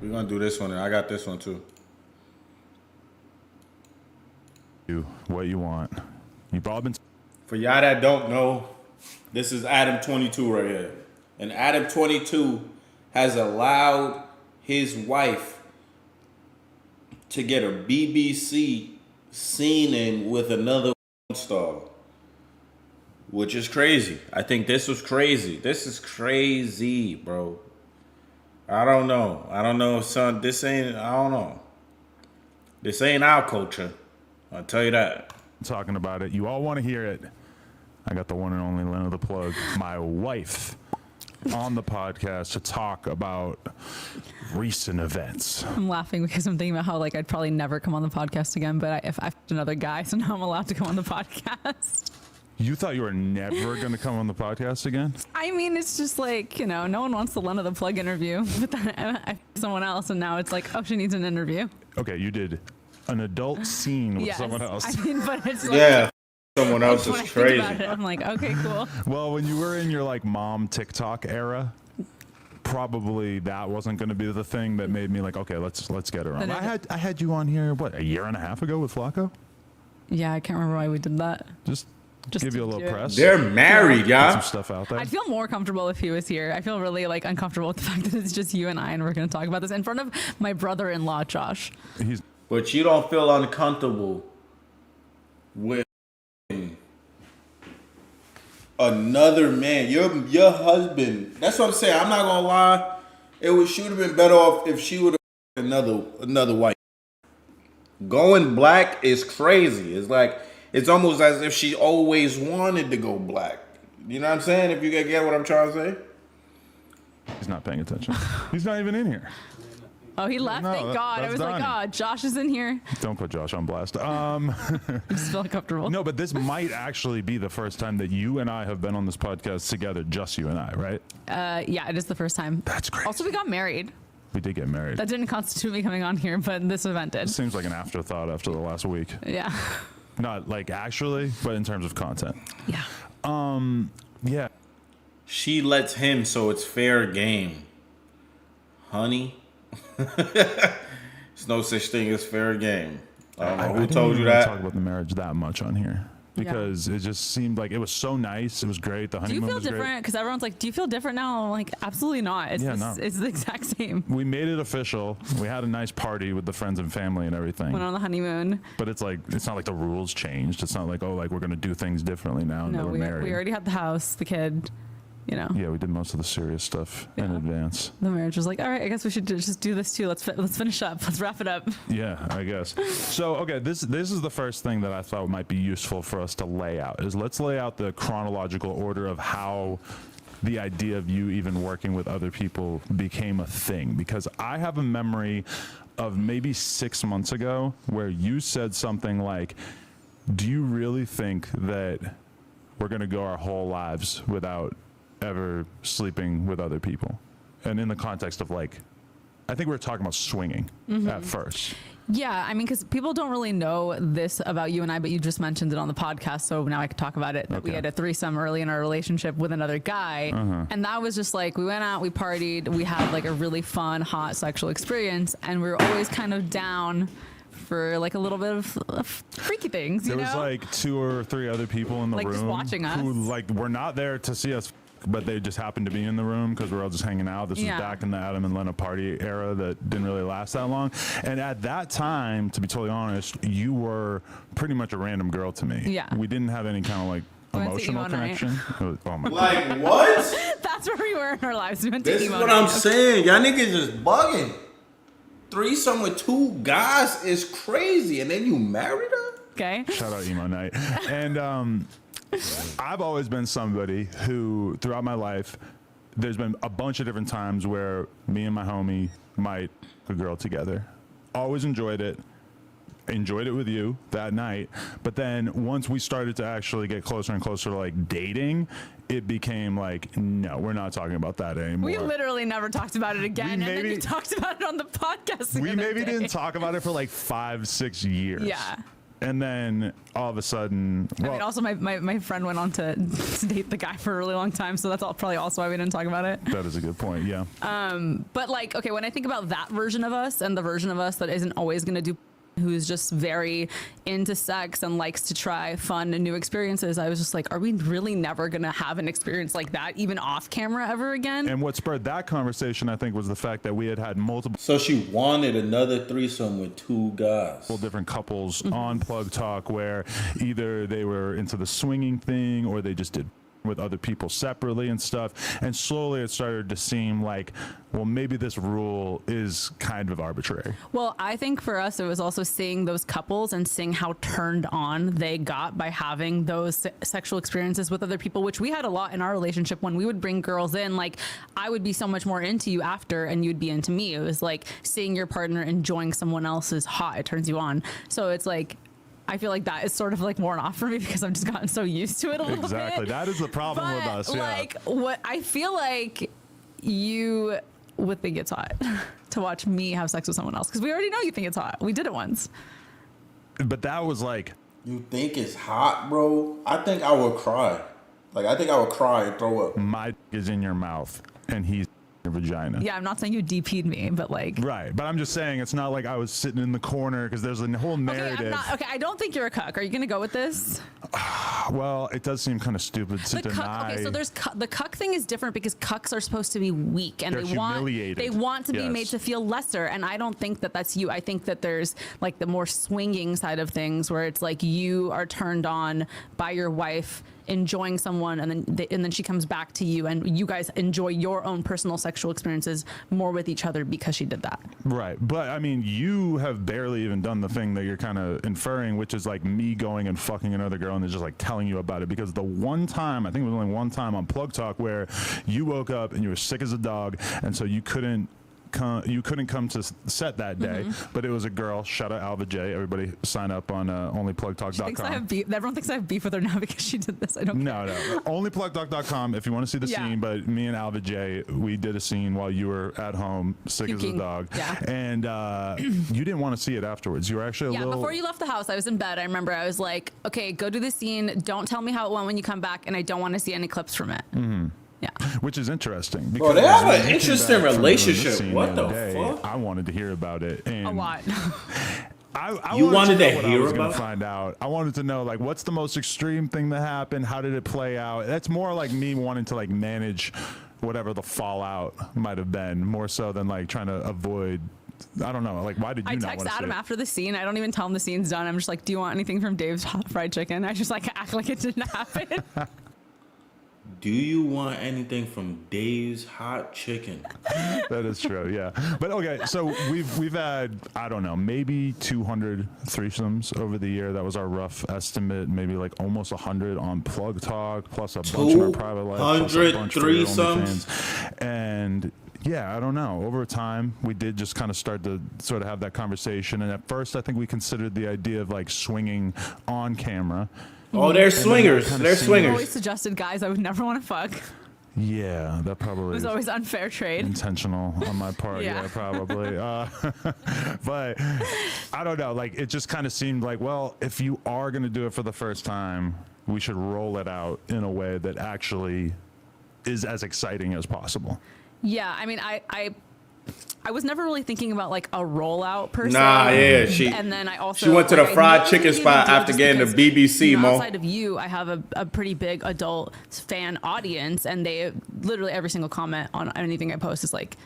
We're gonna do this one, and I got this one too. What you want? You've all been. For y'all that don't know, this is Adam22 right here, and Adam22 has allowed his wife to get a BBC scene in with another star, which is crazy. I think this was crazy. This is crazy, bro. I don't know, son. This ain't. I don't know. This ain't our culture. I'll tell you that. Talking about it. You all want to hear it. I got the one and only Lena the Plug, my wife, on the podcast to talk about recent events. I'm laughing because I'm thinking about how I'd probably never come on the podcast again, but if I f***ed another guy, so now I'm allowed to come on the podcast. You thought you were never going to come on the podcast again? I mean, it's just no one wants the Lena the Plug interview, but then I f***ed someone else, and now it's oh, she needs an interview. Okay, you did an adult scene with someone else. I mean, but it's someone else is crazy. I'm okay, cool. Well, when you were in your mom TikTok era, probably that wasn't going to be the thing that made me okay, let's get her on. I had you on here a year and a half ago with Flacco. Yeah, I can't remember why we did that. Just give you a little press. They're married, y'all. Some stuff out there. I'd feel more comfortable if he was here. I feel really uncomfortable with the fact that it's just you and I, and we're going to talk about this in front of my brother-in-law, Josh. But you don't feel uncomfortable with another man, your husband. That's what I'm saying. I'm not gonna lie. She would have been better off if she would have another white. Going black is crazy. It's almost as if she always wanted to go black. You know what I'm saying? If you get what I'm trying to say. He's not paying attention. He's not even in here. Oh, he left. Thank God. I was Donnie. Josh is in here. Don't put Josh on blast. I just feel uncomfortable. No, but this might actually be the first time that you and I have been on this podcast together, just you and I, right? Yeah, it is the first time. That's great. Also, we got married. We did get married. That didn't constitute me coming on here, but this event did. It seems like an afterthought after the last week. Yeah. Not actually, but in terms of content. Yeah. Yeah. She lets him, so it's fair game. Honey. There's no such thing as fair game. I don't know who told you that. Talk about the marriage that much on here because it just seemed like it was so nice. It was great. The honeymoon was great. Do you feel different? Because everyone's do you feel different now? I'm absolutely not. It's the exact same. We made it official. We had a nice party with the friends and family and everything. Went on the honeymoon. But it's not like the rules changed. It's not we're going to do things differently now. No, we're married. We already had the house, the kid. Yeah, we did most of the serious stuff in advance. The marriage was all right, I guess we should just do this too. Let's finish up. Let's wrap it up. Yeah, I guess. So, okay, this is the first thing that I thought might be useful for us to lay out. Let's lay out the chronological order of how the idea of you even working with other people became a thing. Because I have a memory of maybe 6 months ago where you said something like, do you really think that we're going to go our whole lives without ever sleeping with other people? And in the context of I think we were talking about swinging at first. Yeah, I mean, because people don't really know this about you and I, but you just mentioned it on the podcast, so now I can talk about it. Okay. We had a threesome early in our relationship with another guy, and that was just we went out, we partied, we had a really fun, hot sexual experience, and we were always kind of down for a little bit of freaky things. There was 2 or 3 other people in the room just watching us who were not there to see us, but they just happened to be in the room because we're all just hanging out. This was back in the Adam and Lena party era that didn't really last that long. And at that time, to be totally honest, you were pretty much a random girl to me. Yeah. We didn't have any kind of emotional connection. Oh my God. What? That's where we were in our lives. We went to This is emo what night. I'm saying. Y'all niggas just bugging. Threesome with 2 guys is crazy, and then you married her? Okay. Shout out emo night. And I've always been somebody who, throughout my life, there's been a bunch of different times where me and my homie might a girl together. Always enjoyed it with you that night. But then once we started to actually get closer and closer to dating, it became no, we're not talking about that anymore. We literally never talked about it again. And then you talked about it on the podcast. We maybe didn't talk about it for 5-6 years. Yeah. And then all of a sudden, I mean, also my friend went on to date the guy for a really long time, so that's probably also why we didn't talk about it. that is a good point. Yeah. But like, okay, when I think about that version of us and the version of us that isn't always going to do, who's just very into sex and likes to try fun and new experiences, I was just like, are we really never going to have an experience like that, even off camera, ever again? And what spurred that conversation, I think, was the fact that we had multiple So she wanted another threesome with 2 guys. different couples on Plug Talk where either they were into the swinging thing or they just did with other people separately and stuff. And slowly it started to seem like, well, maybe this rule is kind of arbitrary. Well, I think for us, it was also seeing those couples and seeing how turned on they got by having those sexual experiences with other people, which we had a lot in our relationship. When we would bring girls in, like, I would be so much more into you after and you'd be into me. It was like seeing your partner enjoying someone else's hot, it turns you on. So it's like, I feel like that is sort of like worn off for me because I've just gotten so used to it a little bit. Exactly. That is the problem with us. Yeah. Like, what I feel like you would think it's hot to watch me have sex with someone else, because we already know you think it's hot. We did it once. But that was like, You think it's hot, bro? I think I would cry. Like, I think I would cry and throw up. my dick is in your mouth and he's in your vagina. Yeah, I'm not saying you DP'd me, but like. Right. But I'm just saying it's not like I was sitting in the corner because there's a whole narrative. Okay, I don't think you're a cuck. Are you going to go with this? Well, it does seem kind of stupid to The cuck, deny. okay, so there's the cuck thing is different because cucks are supposed to be weak and They're humiliated. they want to be Yes. made to feel lesser, and I don't think that that's you. I think that there's like the more swinging side of things where it's like you are turned on by your wife enjoying someone, and then she comes back to you, and you guys enjoy your own personal sexual experiences more with each other because she did that. Right. But I mean, you have barely even done the thing that you're kind of inferring, which is like me going and fucking another girl and then just like telling you about it. Because the one time, I think it was only one time on Plug Talk where you woke up and you were sick as a dog, and so you couldn't come to set that day, but it was a girl. Shout out Alva J. Everybody sign up on onlyplugtalk.com. Everyone thinks I have beef with her now because she did this. I don't care. No. Onlyplugtalk.com if you want to see the Yeah. scene. But me and Alva J, we did a scene while you were at home, sick as a Puking. dog. Yeah. And you didn't want to see it afterwards. You were actually a Yeah, little... before you left the house, I was in bed. I remember I was like, okay, go do the scene. Don't tell me how it went when you come back, and I don't want to see any clips from it. Yeah. Which is interesting. Bro, they because have when an you came interesting back from doing this relationship. scene What the other day, fuck? I wanted to hear about it. And A lot. I You wanted to know what I hear was gonna about it? find out. I wanted to know, like, what's the most extreme thing that happened? How did it play out? That's more like me wanting to like manage whatever the fallout might have been, more so than like trying to avoid. I don't know. Like, why did you I not text want to see Adam it? after the scene. I don't even tell him the scene's done. I'm just like, do you want anything from Dave's Hot Fried Chicken? I just like act like it didn't happen. Do you want anything from Dave's Hot Chicken? That is true, yeah. But okay, so we've had, I don't know, maybe 200 threesomes over the year. That was our rough estimate. Maybe like almost 100 on Plug Talk, plus a bunch in our private life, plus a 200 bunch for your threesomes? OnlyFans. And yeah, I don't know. Over time, we did just kind of start to sort of have that conversation. And at first, I think we considered the idea of like swinging on camera. Oh, they're swingers. kinda They're seemed- Always swingers. suggested guys I would never want to fuck. Yeah, that It probably was is always unfair trade. intentional on my part. Yeah. Yeah, probably. But I don't know. Like, it just kind of seemed like, well, if you are going to do it for the first time, we should roll it out in a way that actually is as exciting as possible. Yeah, I mean, I was never really thinking about like a rollout per se. Nah, yeah, and then I also she went to the like, I fried know chicken you spot did after just getting the because, BBC, you know, Mo. outside of you, I have a pretty big adult fan audience, and they literally every single comment on anything I post is like,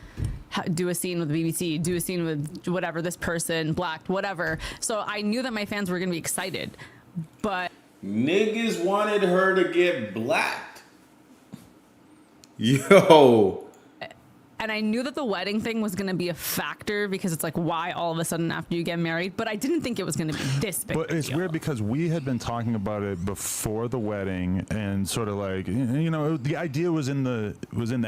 do a scene with the BBC, do a scene with whatever, this person, black, whatever. So I knew that my fans were gonna be excited, but Niggas wanted her to get blacked. Yo. and I knew that the wedding thing was going to be a factor because it's like, why all of a sudden after you get married? But I didn't think it was going to be this big. But of a it's deal. weird because we had been talking about it before the wedding, and sort of like, you know, the idea was in the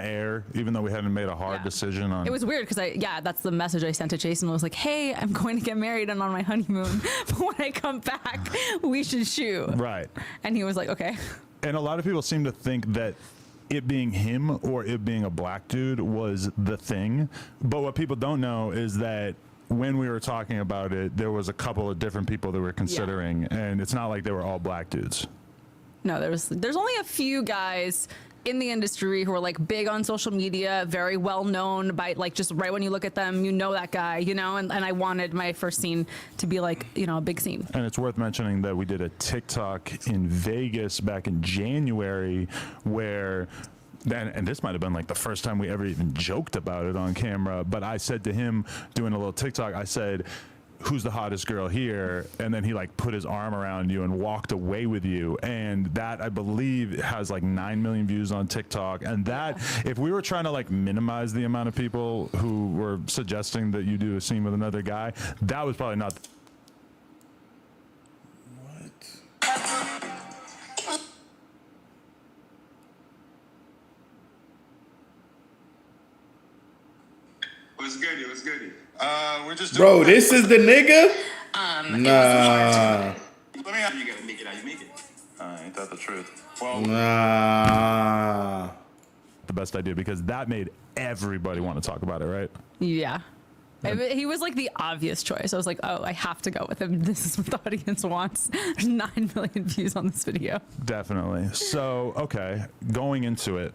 air, even though we hadn't made a hard Yeah. decision on. It was weird because that's the message I sent to Jason was like, hey, I'm going to get married and on my honeymoon, but when I come back, we should shoot. Right. And he was like, okay. And a lot of people seem to think that it being him or it being a black dude was the thing. But what people don't know is that when we were talking about it, there was a couple of different people that we're considering, and it's not like they were all black dudes. No, there's only a few guys in the industry who are like big on social media, very well known by like just right when you look at them, you know that guy, you know, and I wanted my first scene to be like, you know, a big scene. And it's worth mentioning that we did a TikTok in Vegas back in January where and this might have been like the first time we ever even joked about it on camera, but I said to him doing a little TikTok, I said, who's the hottest girl here? And then he like put his arm around you and walked away with you. And that, I believe, has like 9 million views on TikTok. And that, if we were trying to like minimize the amount of people who were suggesting that you do a scene with another guy, that was probably not. What's good? What's good? We're just Bro, doing this is the nigga? Nah. Let me have you gotta make it how you make it. Ain't that the truth? Well, Nah. The best idea, because that made everybody want to talk about it, right? Yeah. He was like the obvious choice. I was like, oh, I have to go with him. This is what the audience wants. There's 9 million views on this video. Definitely. So, okay, going into it,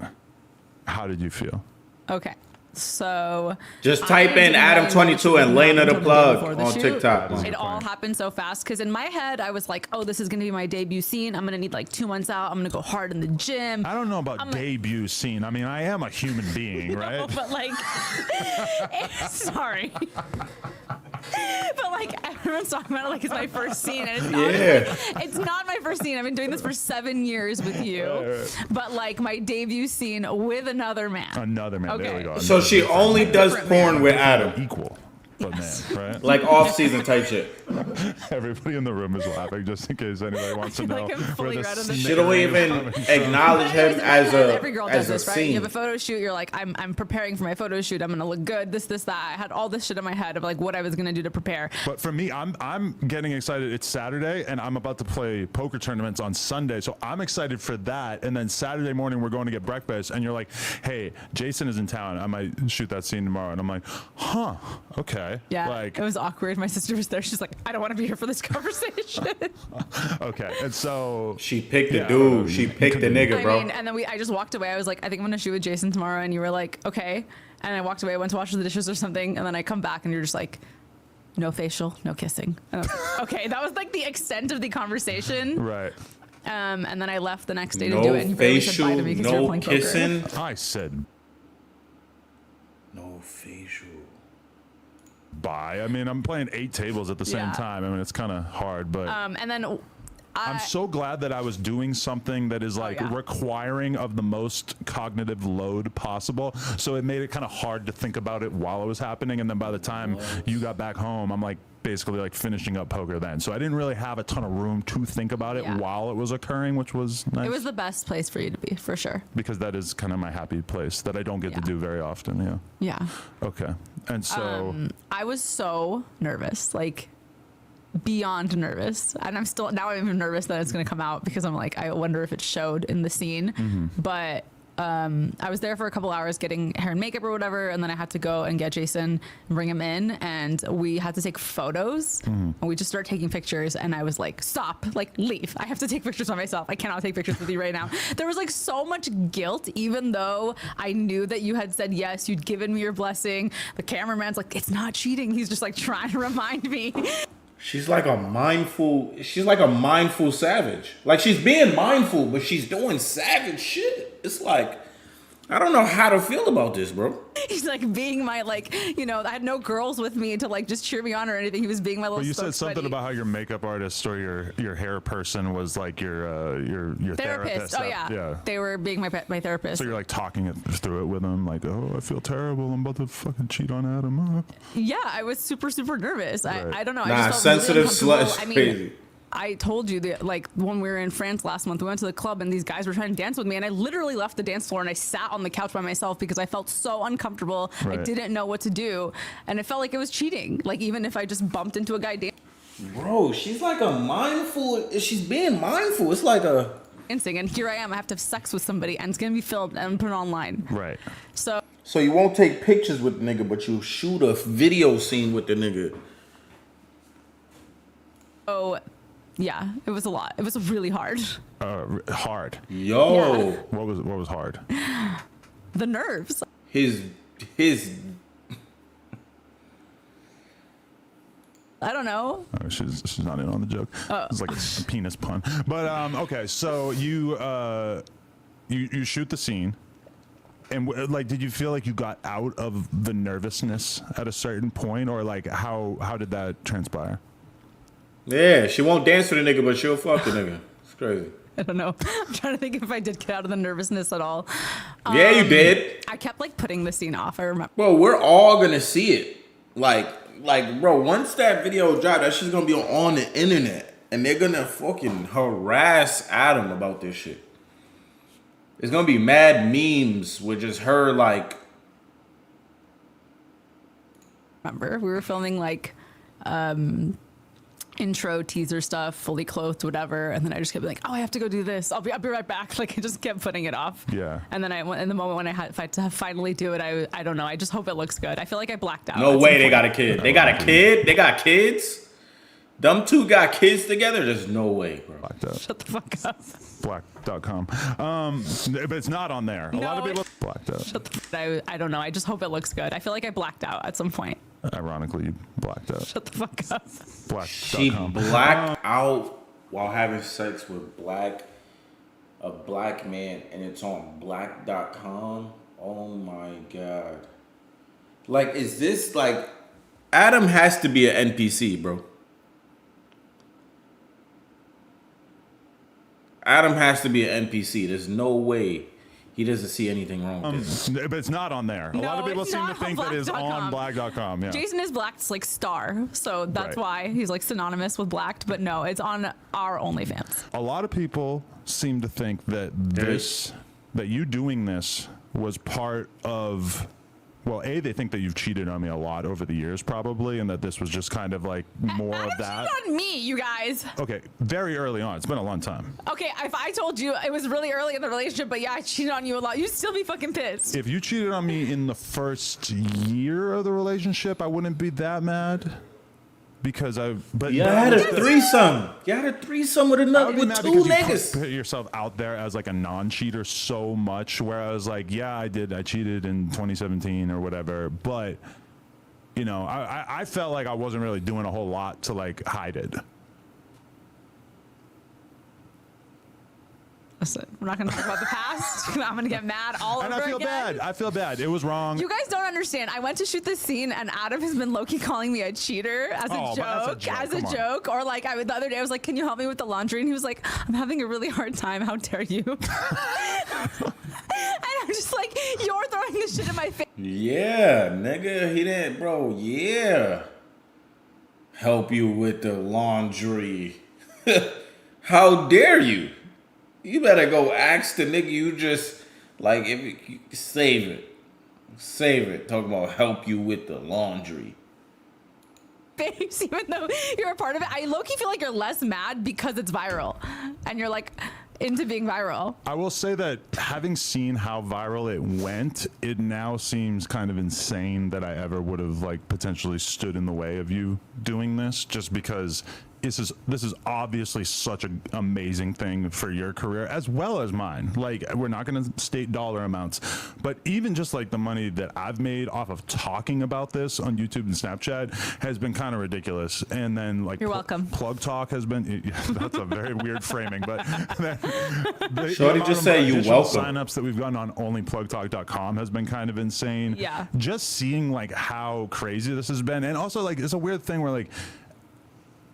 how did you feel? Okay. So Just type in Adam22 and Lena the Plug on TikTok. It all happened so fast because in my head I was like, oh, this is gonna be my debut scene. I'm gonna need like 2 months out. I'm gonna go hard in the gym. I don't know about debut scene. I mean, I am a human being, right? No, but like, sorry. But like everyone's talking about it like it's my first scene, and it's not. It's not my first scene. I've been doing this for 7 years with you, but like my debut scene with another man. Another man. Okay. There we go. So she only does porn with Adam. Equal, but man, right? Like off-season type shit. Everybody in the room is laughing just in case anybody wants to know. Like I'm fully where right on the the She don't even acknowledge him as every girl does a this, right? scene. You have a photo shoot. You're like, I'm preparing for my photo shoot. I'm gonna look good. This, that. I had all this shit in my head of like what I was gonna do to prepare. But for me, I'm getting excited. It's Saturday, and I'm about to play poker tournaments on Sunday, so I'm excited for that. And then Saturday morning, we're going to get breakfast, and you're like, "Hey, Jason is in town. I might shoot that scene tomorrow." And I'm like, "Huh, okay." Yeah, like, it was awkward. My sister was there. She's like, I don't want to be here for this conversation. okay, and so She picked the dude. She picked the nigga, bro. I mean, and then I just walked away. I was like, I think I'm gonna shoot with Jason tomorrow, and you were like, okay. And I walked away. I went to wash the dishes or something, and then I come back, and you're just like, no facial, no kissing. And I was like, okay, that was like the extent of the conversation. right. And then I left the next day to do it. And No you barely said facial, bye to me 'cause you were no playing poker. kissing. I said No facial. bye. I mean, I'm playing 8 tables at the same Yeah. time. I mean, it's kind of hard, but And then I'm so glad that I was doing something that is like yeah. requiring of the most cognitive load possible. So it made it kind of hard to think about it while it was happening. And then by the time you got back home, I'm like basically like finishing up poker then. So I didn't really have a ton of room to think about it Yeah. while it was occurring, which was nice. it was the best place for you to be, for sure. Because that is kind of my happy place that I don't get to Yeah. do very often. Yeah. Yeah. Okay. And so I was so nervous, like beyond nervous. And I'm even nervous that it's going to come out because I'm like, I wonder if it showed in the scene. But I was there for a couple hours getting hair and makeup or whatever. And then I had to go and get Jason and bring him in. And we had to take photos. And we just started taking pictures. And I was like, stop, like leave. I have to take pictures by myself. I cannot take pictures with you right now. There was like so much guilt, even though I knew that you had said yes, you'd given me your blessing. The cameraman's like, it's not cheating. He's just like trying to remind me. She's like a mindful savage. Like she's being mindful, but she's doing savage shit. It's like, I don't know how to feel about this, bro. He's like being my I had no girls with me to like just cheer me on or anything. He was being my little. But you said something buddy. about how your makeup artist or your hair person was like your therapist. Oh yeah. They were being my therapist. So you're like talking it through it with them, like, oh, I feel terrible. I'm about to fucking cheat on Adam. Yeah, I was super nervous. Right. I don't know. Nah, I just felt sensitive really slut is uncomfortable. crazy. I told you that like when we were in France last month, we went to the club and these guys were trying to dance with me, and I literally left the dance floor and I sat on the couch by myself because I felt so uncomfortable. Right. I didn't know what to do, and it felt like it was cheating. Like even if I just bumped into a guy Bro, she's like she's being mindful. It's like dancing, and here I am. I have to have sex with somebody, and it's gonna be filmed and put it online. Right. So So you won't take pictures with the nigga, but you'll shoot a video scene with the nigga. Oh, yeah, it was a lot. It was really hard. Hard. Yo. Yeah. What was hard? The nerves. His I don't know. Oh, she's not in on the joke. It's like a penis pun. But okay, so you shoot the scene, and like, did you feel like you got out of the nervousness at a certain point, or like how did that transpire? Yeah, she won't dance for the nigga, but she'll fuck the nigga. It's crazy. I don't know. I'm trying to think if I did get out of the nervousness at all. Yeah, you did. I kept like putting the scene off. I remember. Bro, we're all gonna see it. Like, bro, once that video dropped, that shit's gonna be on the internet. And they're gonna fucking harass Adam about this shit. It's gonna be mad memes with just her, like... Remember, we were filming like intro teaser stuff, fully clothed, whatever, and then I just kept like, oh, I have to go do this. I'll be right back. Like I just kept putting it off. Yeah. And then in the moment when I had to finally do it, I don't know. I just hope it looks good. I feel like I blacked out. No way they got a kid. They got a kid? They got kids? Them two got kids together? There's no way, bro. Blacked out. Shut the fuck up. Black.com. But it's not on there. A lot of people blacked out. I don't know. I just hope it looks good. I feel like I blacked out at some point. Ironically, you blacked out. Shut the fuck up. She Black.com. blacked out while having sex with a black man, and it's on black.com. Oh my God. Like, is this like... Adam has to be an NPC, bro. Adam has to be an NPC. There's no way he doesn't see anything wrong with this. But it's not on there. A lot of people it's seem to not think that it's on black.com. Yeah. Jason is blacked like star, so that's Right. why he's like synonymous with blacked. But no, it's on our OnlyFans. A lot of people seem to think that that you doing this was part of... Well, they think that you've cheated on me a lot over the years, probably, and that this was just kind of like more of that. Cheated on me, you guys. Okay, very early on. It's been a long time. Okay, if I told you it was really early in the relationship, but yeah, I cheated on you a lot, you'd still be fucking pissed. If you cheated on me in the first year of the relationship, I wouldn't be that mad. Because I had a threesome. You had a threesome with two niggas. You put yourself out there as like a non-cheater so much, where I was like, yeah, I cheated in 2017 or whatever, but you know, I felt like I wasn't really doing a whole lot to like hide it. Listen, we're not going to talk about the past. I'm going to get mad all over again. And I feel bad. It was wrong. You guys don't understand. I went to shoot this scene, and Adam has been low-key calling me a cheater as a joke. Or like the other day, I was like, "Can you help me with the laundry?" And he was like, "I'm having a really hard time. How dare you?" And I'm just like, "You're throwing this shit in my face." Yeah, nigga, he didn't, bro. Yeah, help you with the laundry. How dare you? You better go ask the nigga you just, like, save it. Talk about help you with the laundry. Babes, even though you're a part of it, I low-key feel like you're less mad because it's viral. And you're, like, into being viral. I will say that having seen how viral it went, it now seems kind of insane that I ever would have, like, potentially stood in the way of you doing this, just because... This is obviously such an amazing thing for your career as well as mine. Like, we're not going to state dollar amounts, but even just like the money that I've made off of talking about this on YouTube and Snapchat has been kind of ridiculous. And then like you're welcome. Plug Talk has been that's a very weird framing, but Shorty just say you welcome. Signups that we've gotten on onlyplugtalk.com has been kind of insane. Yeah, just seeing like how crazy this has been, and also like it's a weird thing where like.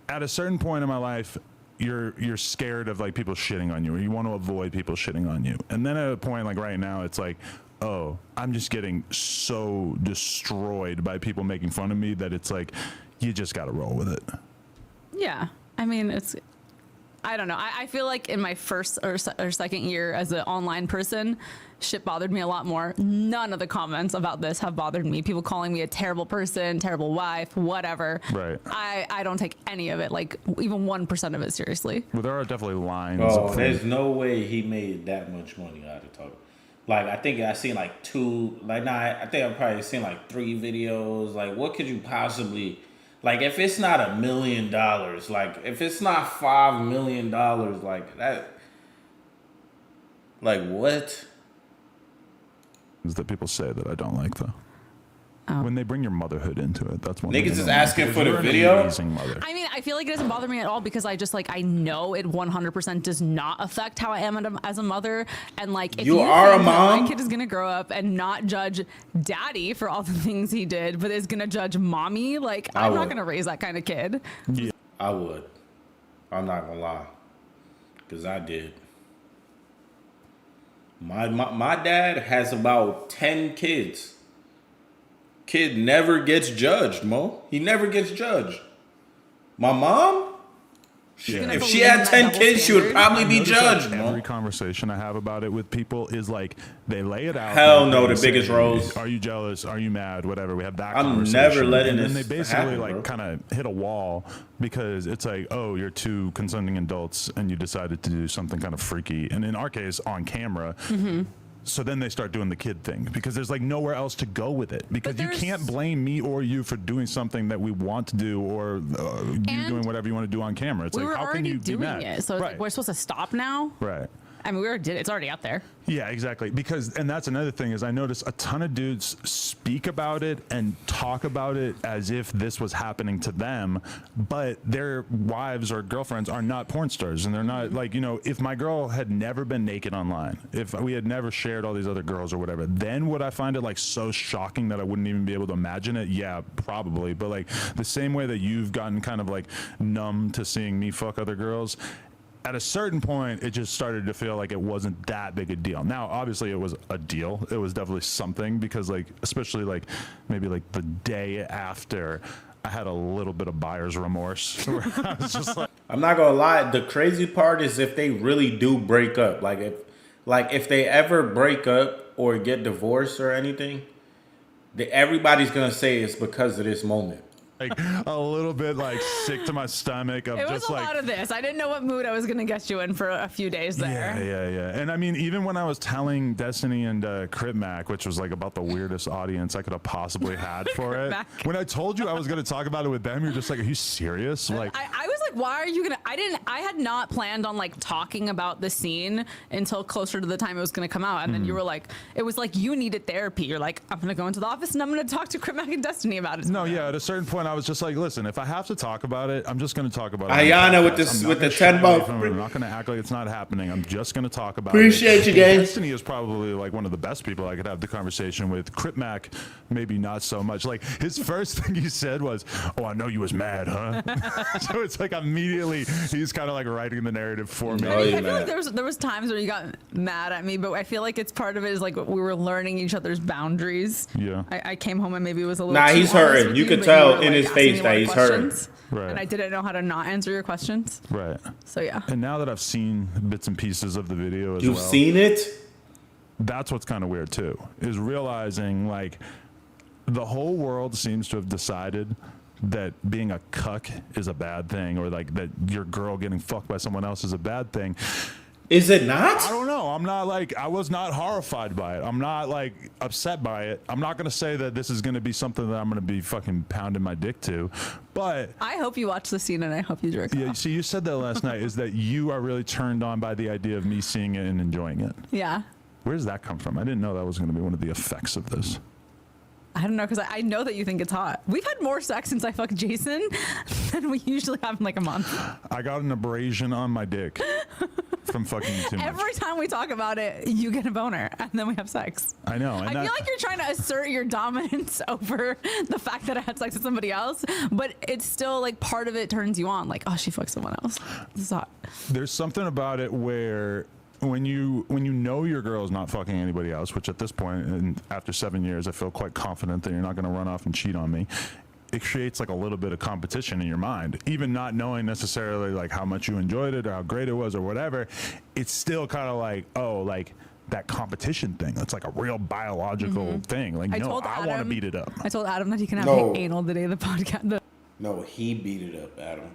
At a certain point in my life, you're scared of like people shitting on you, or you want to avoid people shitting on you. And then at a point like right now, it's like, oh, I'm just getting so destroyed by people making fun of me that it's like, you just got to roll with it. Yeah. I mean, I don't know. I feel like in my first or second year as an online person, shit bothered me a lot more. None of the comments about this have bothered me. People calling me a terrible person, terrible wife, whatever. Right. I don't take any of it, like even 1% of it seriously. Well, there are definitely lines. Oh, there's no way he made that much money out of talk. Like, I think I seen like two, like, nah, I think I've probably seen like 3 videos. Like, what could you possibly, like, if it's not $1 million, like, if it's not $5 million, like, that, like, what? Is that people say that I don't like, though. When they bring your motherhood into it, that's one thing. Niggas I is don't asking like, for the you're an video? amazing mother. I mean, I feel like it doesn't bother me at all because I just like I know it 100% does not affect how I am as a mother. And like, if You you are think a that mom? my kid is gonna grow up and not judge daddy for all the things he did, but is gonna judge mommy, like I'm not would. gonna raise that kind of kid. Yeah. I would. I'm not gonna lie. Because I did. My dad has about 10 kids. Kid never gets judged, Mo. He never gets judged. My mom? Yeah. If she had 10 kids, she would probably be Notice, like, judged, every Mo. conversation I have about it with people is like they lay it out. Hell like, no, they the biggest say, rose. Are you jealous? Are you mad? Whatever. We have that I'm conversation. never letting and then this they basically happen, like bro. kind of hit a wall because it's like, oh, you're two consenting adults and you decided to do something kind of freaky. And in our case, on camera. So then they start doing the kid thing because there's like nowhere else to go with it because you can't blame me or you for doing something that we want to do or you doing whatever you want to do on camera. It's We like, were how can already you be doing mad? it, so it's like we're supposed to stop now. Right. I mean, we already did it. It's already out there. Yeah, exactly. Because, and that's another thing is I notice a ton of dudes speak about it and talk about it as if this was happening to them, but their wives or girlfriends are not porn stars. And they're not like, you know, if my girl had never been naked online, if we had never shared all these other girls or whatever, then would I find it like so shocking that I wouldn't even be able to imagine it? Yeah, probably. But like the same way that you've gotten kind of like numb to seeing me fuck other girls, at a certain point, it just started to feel like it wasn't that big a deal. Now, obviously, it was a deal. It was definitely something because, like, especially like maybe like the day after, I had a little bit of buyer's remorse. Where I was just like, I'm not gonna lie. The crazy part is if they really do break up, like if they ever break up or get divorced or anything, everybody's gonna say it's because of this moment. like a little bit like sick to my stomach of It was just a like lot of this. I didn't know what mood I was going to get you in for a few days there. Yeah. And I mean, even when I was telling Destiny and Crip Mac, which was like about the weirdest audience I could have possibly had for it, Mac. when I told you I was going to talk about it with them, you're just like, are you serious? Like, I was like, why are you going to, I had not planned on like talking about the scene until closer to the time it was going to come out. And then you were like, it was like, you needed therapy. You're like, I'm going to go into the office and I'm going to talk to Crip Mac and Destiny about it. no, yeah. At a certain point, I was just like, listen, if I have to talk about it, I'm just going to talk about it. Ayana with I'm this not with the gonna shy 10 away bucks. from it. I'm not going to act like it's not happening. I'm just going to talk about Appreciate it. you, guys. Destiny is probably like one of the best people I could have the conversation with. Crip Mac, maybe not so much. Like his first thing he said was, "Oh, I know you was mad, huh?" So it's like immediately he's kind of like writing the narrative for me. Oh, I yeah, feel like man. there was times where you got mad at me, but I feel like it's part of it is like we were learning each other's boundaries. Yeah. I came home and maybe it was a little. Nah, too he's honest hurting. with You could but tell were, in his asking face me a that lot of he's hurting. questions, Right. And I didn't know how to not answer your questions. Right. So yeah. And now that I've seen bits and pieces of the video as You've well, seen it? that's what's kind of weird too, is realizing like the whole world seems to have decided that being a cuck is a bad thing, or like that your girl getting fucked by someone else is a bad thing. Is it not? I don't know. I'm not like, I was not horrified by it. I'm not like upset by it. I'm not going to say that this is going to be something that I'm going to be fucking pounding my dick to, but I hope you watch the scene and I hope you jerk yeah, off. see, you said that last night, is that you are really turned on by the idea of me seeing it and enjoying it. Yeah. Where does that come from? I didn't know that was going to be one of the effects of this. I don't know, because I know that you think it's hot. We've had more sex since I fucked Jason than we usually have in like a month. I got an abrasion on my dick from fucking you too much. Every time we talk about it, you get a boner, and then we have sex. I know. And I feel like you're trying to assert your dominance over the fact that I had sex with somebody else, but it's still like part of it turns you on. Like, oh, she fucked someone else. This is hot. there's something about it where when you know your girl is not fucking anybody else, which at this point and after 7 years I feel quite confident that you're not going to run off and cheat on me, it creates like a little bit of competition in your mind, even not knowing necessarily like how much you enjoyed it or how great it was or whatever. It's still kind of like, oh, like that competition thing. That's like a real biological thing. Like, I want to beat it up. I told Adam that he can have No. me anal the day of the podcast. No, he beat it up, Adam.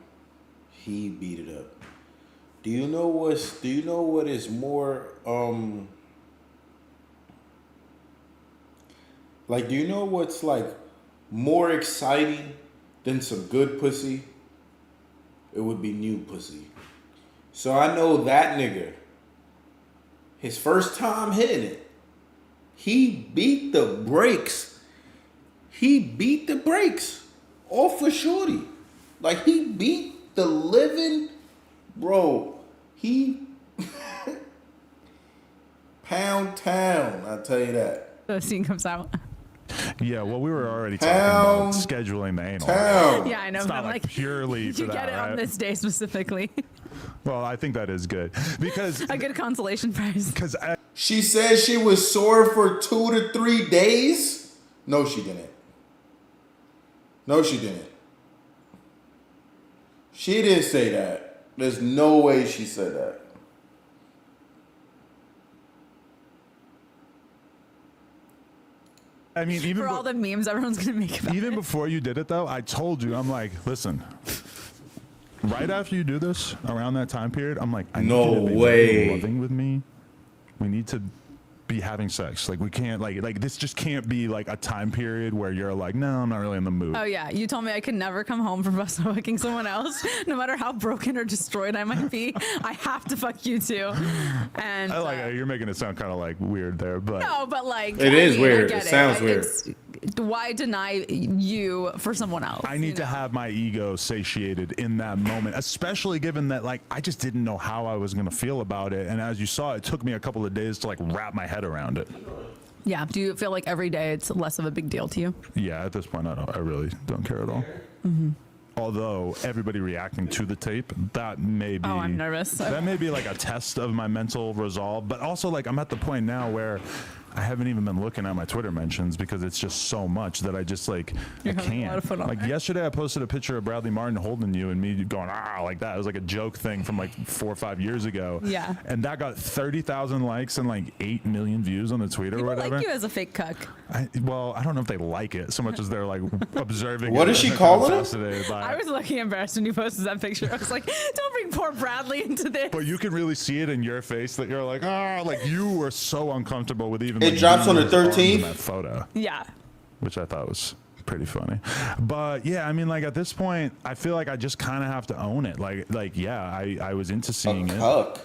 He beat it up. Do you know what is more Like, do you know what's like more exciting than some good pussy? It would be new pussy. So I know that nigga, his first time hitting it, he beat the brakes. He beat the brakes off for shorty. Like, he beat the living, bro. He pound town, I tell you that. The scene comes out. Yeah, well, we were already talking about scheduling the anal. Yeah, I know. It's But not I'm like like, purely for you that, get it right? on this day specifically. Well, I think that is good because A good consolation prize. She said she was sore for 2 to 3 days. No, she didn't. No, she didn't. She didn't say that. There's no way she said that. I mean, even For all the memes everyone's gonna make about even it. before you did it, though, I told you, I'm like, listen. Right after you do this, around that time period, I'm like, I need No you to be way. loving with me. We need to be having sex. Like, we can't, like this just can't be like a time period where you're like, no, I'm not really in the mood. Oh yeah, you told me I could never come home from fucking someone else, no matter how broken or destroyed I might be. I have to fuck you too. And I like you're making it sound kind of like weird there, but no, but like It is weird. I get It sounds weird. It's, why deny you for someone else? I need to have my ego satiated in that moment, especially given that like I just didn't know how I was gonna feel about it, and as you saw, it took me a couple of days to like wrap my head around it. Yeah. Do you feel like every day it's less of a big deal to you? Yeah, at this point, I really don't care at all. Although everybody reacting to the tape, that may be. Oh, I'm nervous. That may be like a test of my mental resolve, but also like I'm at the point now where I haven't even been looking at my Twitter mentions because it's just so much that I just like You're I having a lot can't. of fun on Like there. yesterday, I posted a picture of Bradley Martin holding you and me going like that. It was like a joke thing from like 4 or 5 years ago. Yeah. And that got 30,000 likes and like 8 million views on the tweet or People whatever. like you as a fake cuck. Well, I don't know if they like it so much as they're like observing. What it is she and calling him? fascinated by it. I was looking embarrassed when you posted that picture. I was like, don't bring poor Bradley into this. But you can really see it in your face that you're like, like you were so uncomfortable with even. It like, drops on the being involved in 13th? That photo, Yeah. which I thought was pretty funny. But yeah, I mean, like at this point, I feel like I just kind of have to own it. Like yeah, I was into seeing it. Cuck.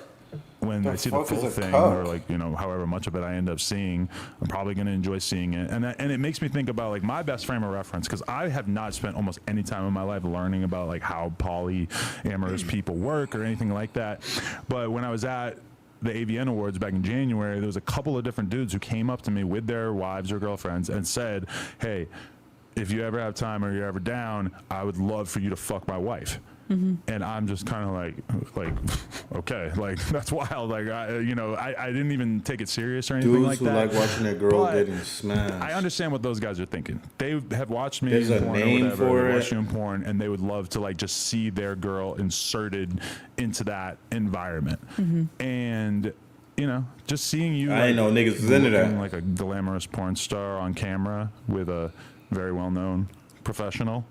When The I see the fuck is full a thing, cuck? or like however much of it I end up seeing, I'm probably gonna enjoy seeing it, and it makes me think about like my best frame of reference because I have not spent almost any time in my life learning about like how polyamorous people work or anything like that. But when I was at the AVN Awards back in January, there was a couple of different dudes who came up to me with their wives or girlfriends and said, "Hey, if you ever have time or you're ever down, I would love for you to fuck my wife." And I'm just kind of like, okay, like that's wild. Like, I didn't even take it serious or anything Dudes like who that. like watching their girl But getting smashed. I understand what those guys are thinking. They have watched me There's in a porn name or whatever. for They it. watch you in porn, and they would love to like just see their girl inserted into that environment. And just seeing you. I didn't know niggas was into looking that. like a glamorous porn star on camera with a very well-known professional.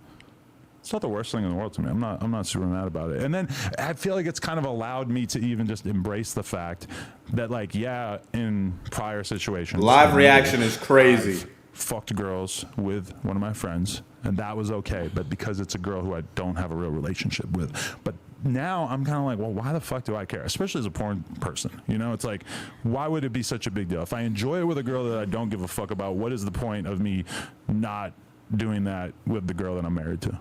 It's not the worst thing in the world to me. I'm not super mad about it. And then I feel like it's kind of allowed me to even just embrace the fact that like, yeah, in prior situations, Live reaction is crazy. fucked girls with one of my friends, and that was okay. But because it's a girl who I don't have a real relationship with, but now I'm kind of like, well, why the fuck do I care? Especially as a porn person, it's like, why would it be such a big deal? If I enjoy it with a girl that I don't give a fuck about, what is the point of me not doing that with the girl that I'm married to?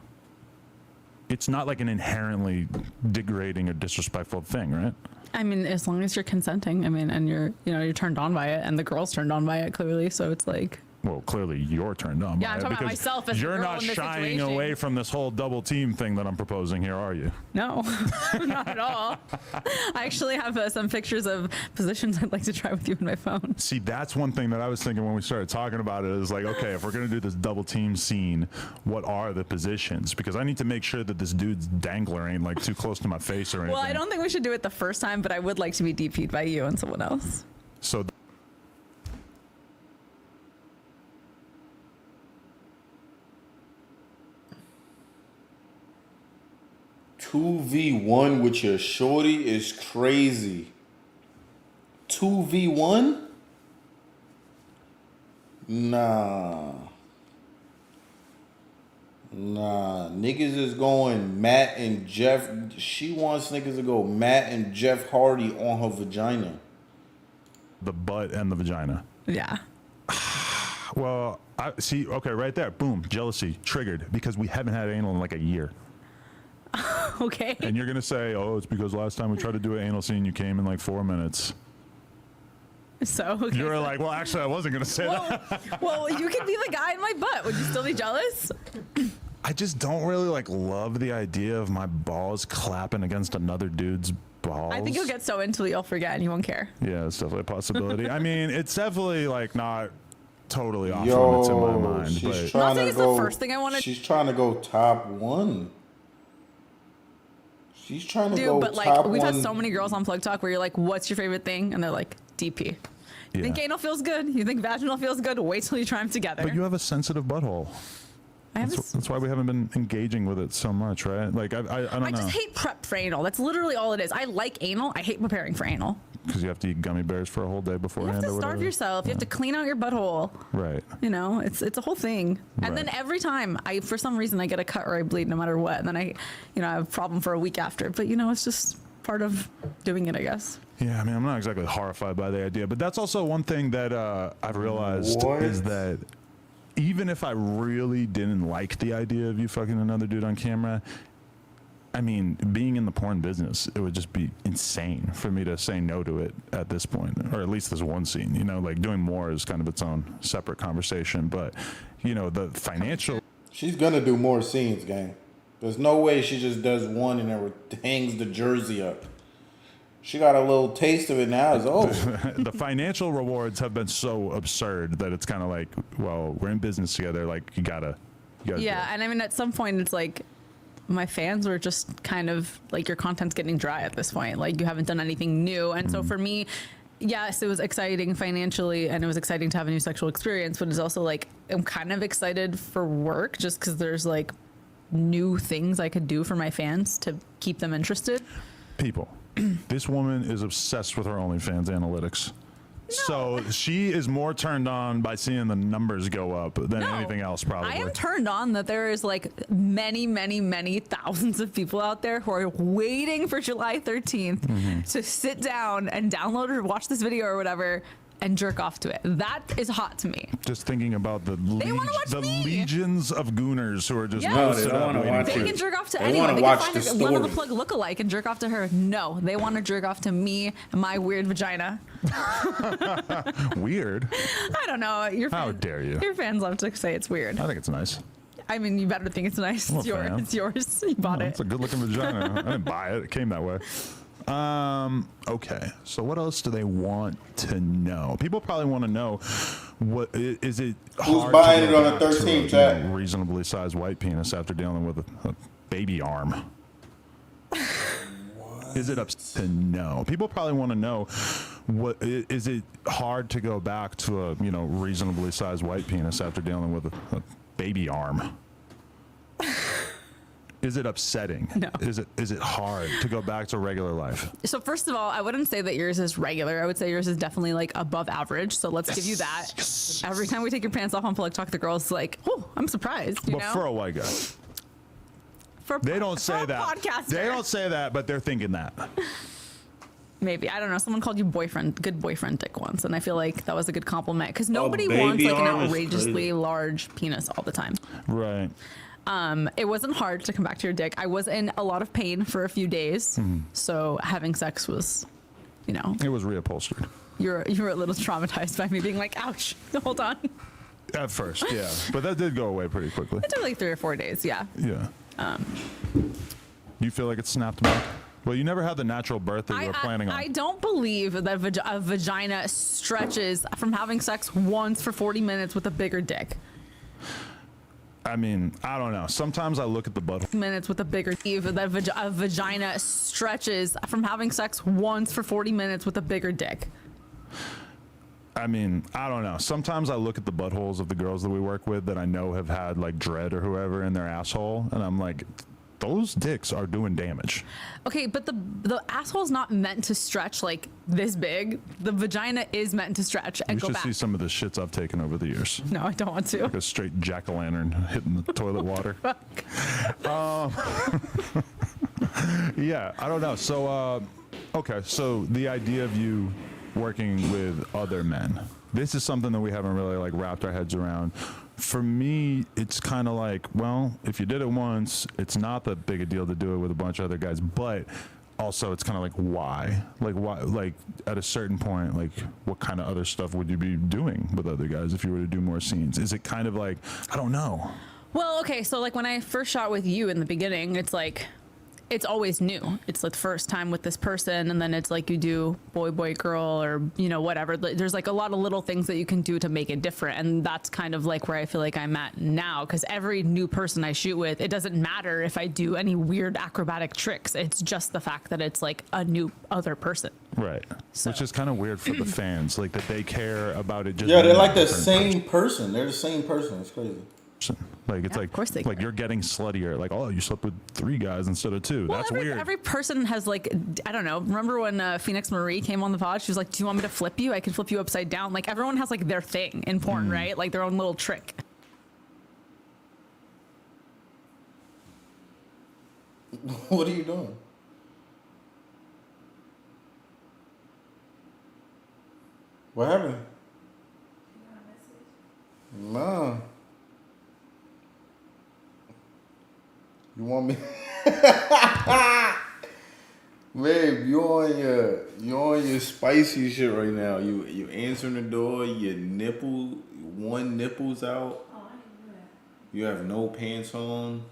It's not like an inherently degrading or disrespectful thing, right? I mean, as long as you're consenting, and you're turned on by it, and the girl's turned on by it clearly. So it's like, Well, clearly you're turned on Yeah, by I'm it talking about because myself as the you're girl not in this shying situation. away from this whole double team thing that I'm proposing here, are you? no, not at all. I actually have some pictures of positions I'd like to try with you in my phone. See, that's one thing that I was thinking when we started talking about it is like, okay, if we're going to do this double team scene, what are the positions? Because I need to make sure that this dude's dangler ain't like too close to my face or anything. Well, I don't think we should do it the first time, but I would like to be DP'd by you and someone else. So 2v1 with your shorty is crazy. 2v1? Nah. Niggas is going Matt and Jeff. She wants niggas to go Matt and Jeff Hardy on her vagina. The butt and the vagina. Yeah. Well, I see. Okay, right there. Boom. Jealousy triggered because we haven't had anal in like a year. Okay. And you're gonna say, "Oh, it's because last time we tried to do an anal scene, you came in like 4 minutes." So okay, You were like, "Well, actually, I wasn't gonna say that." well, you could be the guy in my butt. Would you still be jealous? I just don't really like love the idea of my balls clapping against another dude's balls. I think you'll get so into it you'll forget and you won't care. Yeah, it's definitely a possibility. I mean, it's definitely like not totally off limits in my mind. She's But trying Not saying to it's go. the first thing I wanted. She's trying to go top one. She's trying to Dude, go but like top we've one. had so many girls on Plug Talk where you're like, "What's your favorite thing?" And they're like, "DP." You think anal feels good? You think vaginal feels good? Wait till you try them together. But you have a sensitive butthole. I have That's why we haven't been engaging with it so much, right? Like I don't know. I just hate prep for anal. That's literally all it is. I like anal. I hate preparing for anal. Because you have to eat gummy bears for a whole day You beforehand. have to or starve whatever. yourself. You have to clean out your butthole. Right. You know, it's a whole thing. And then Right. every time for some reason I get a cut or I bleed no matter what. And then I have a problem for a week after. But it's just part of doing it, I guess. Yeah, I mean, I'm not exactly horrified by the idea, but that's also one thing that I've realized What? is that even if I really didn't like the idea of you fucking another dude on camera, I mean, being in the porn business, it would just be insane for me to say no to it at this point, or at least this one scene. Like doing more is kind of its own separate conversation, but the financial. She's gonna do more scenes, gang. There's no way she just does one and then hangs the jersey up. She got a little taste of it now. It's over. The financial rewards have been so absurd that it's kind of like, well, we're in business together. Like you gotta do Yeah, it. and I mean, at some point, it's like my fans were just kind of like, your content's getting dry at this point. Like you haven't done anything new. And so for me, yes, it was exciting financially and it was exciting to have a new sexual experience, but it's also like, I'm kind of excited for work just because there's like new things I could do for my fans to keep them interested. People, this woman is obsessed with her OnlyFans analytics. So she is more turned on by seeing the numbers go up than anything else, probably. I am turned on that there is like many, many, many thousands of people out there who are waiting for July 13th to sit down and download or watch this video or whatever and jerk off to it. That is hot to me. Just thinking about the wanna watch me. legions of gooners who are just Yeah. No, posted they don't up wanna waiting watch for They it. you. can jerk off to They anyone. wanna They watch can the find one of the story. Plug lookalike and jerk off to her. No, they want to jerk off to me and my weird vagina. Weird. I don't know. How dare you? Your fans love to say it's weird. I think it's nice. I mean, you better think it's nice. I'm a It's yours. fan. It's yours. You bought It's it. a good looking vagina. I didn't buy it. It came that way. Okay. So what else do they want to know? People probably want to know what is it hard buying to it go on the back to 13th, a, Jack? reasonably sized white penis after dealing with a baby arm? Is it upset to know? People probably want to know what is it hard to go back to a reasonably sized white penis after dealing with a baby arm? Is it upsetting? No. Is it hard to go back to regular life? So first of all, I wouldn't say that yours is regular. I would say yours is definitely like above average. So let's give you that. Every time we take your pants off on Plug Talk, the girl's like, "Oh, I'm surprised." But for a white guy, they don't say that. Podcaster. They don't say that, but they're thinking that. Maybe, I don't know. Someone called you good boyfriend dick once, and I feel like that was a good compliment because nobody baby wants like an arm is outrageously crazy. large penis all the time. Right. It wasn't hard to come back to your dick. I was in a lot of pain for a few days, so having sex was, It was reupholstered. you were a little traumatized by me being like, "Ouch, hold on." At first, yeah. But that did go away pretty quickly. It took like 3 or 4 days. Yeah. Yeah. You feel like it snapped back? Well, you never had the natural birth that you were planning on. I don't believe that a vagina stretches from having sex once for 40 minutes with a bigger dick. I mean, I don't know. Sometimes I look at the butthole. Minutes with a bigger that a vagina stretches from having sex once for 40 minutes with a bigger dick. I mean, I don't know. Sometimes I look at the buttholes of the girls that we work with that I know have had like dread or whoever in their asshole, and I'm like, those dicks are doing damage. Okay, but the asshole's not meant to stretch like this big. The vagina is meant to stretch and You go should back. see some of the shits I've taken over the years. No, I don't want to. Like a straight jack-o'-lantern hitting the toilet water. Yeah, I don't know. So, okay, so the idea of you working with other men, this is something that we haven't really like wrapped our heads around. For me, it's kind of like, well, if you did it once, it's not that big a deal to do it with a bunch of other guys, but also it's kind of like, why? Like, why? Like, at a certain point, like, what kind of other stuff would you be doing with other guys if you were to do more scenes? Is it kind of like, I don't know. Well, okay, so like when I first shot with you in the beginning, it's like, it's always new. It's like the first time with this person, and then it's like you do boy, boy, girl, or, you know, whatever. There's like a lot of little things that you can do to make it different. And that's kind of like where I feel like I'm at now, because every new person I shoot with, it doesn't matter if I do any weird acrobatic tricks. It's just the fact that it's like a new other person. Right. So. Which is kind of weird for the fans, like that they care about it. Just Yeah, they're being like a the different same person. They're the same person. It's crazy. person. Like it's Yeah, like, of course they like care. you're getting sluttier. Like, oh, you slept with 3 guys instead of 2. Well, That's every, weird. every person has like, I don't know. Remember when Phoenix Marie came on the pod? She was like, "Do you want me to flip you? I can flip you upside down." Like everyone has like their thing in porn, right? Like their own little trick. What are you doing? What happened? No. You want me? Babe, you on your spicy shit right now. You answering the door. Your one nipple's out. Oh, I didn't know that. You have no pants on.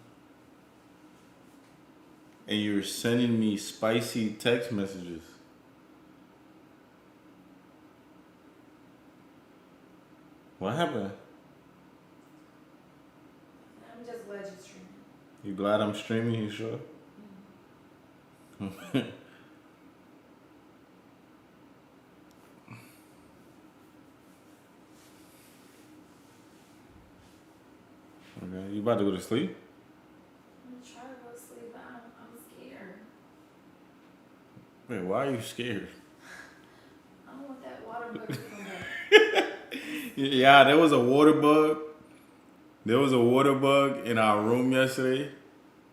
And you're sending me spicy text messages. What happened? I'm just glad you're streaming. You glad I'm streaming? You sure? Okay, you about to go to sleep? I'm trying to go to sleep, but I'm scared. Wait, why are you scared? I don't want that water bug to come back. Yeah, there was a water bug. There was a water bug in our room yesterday,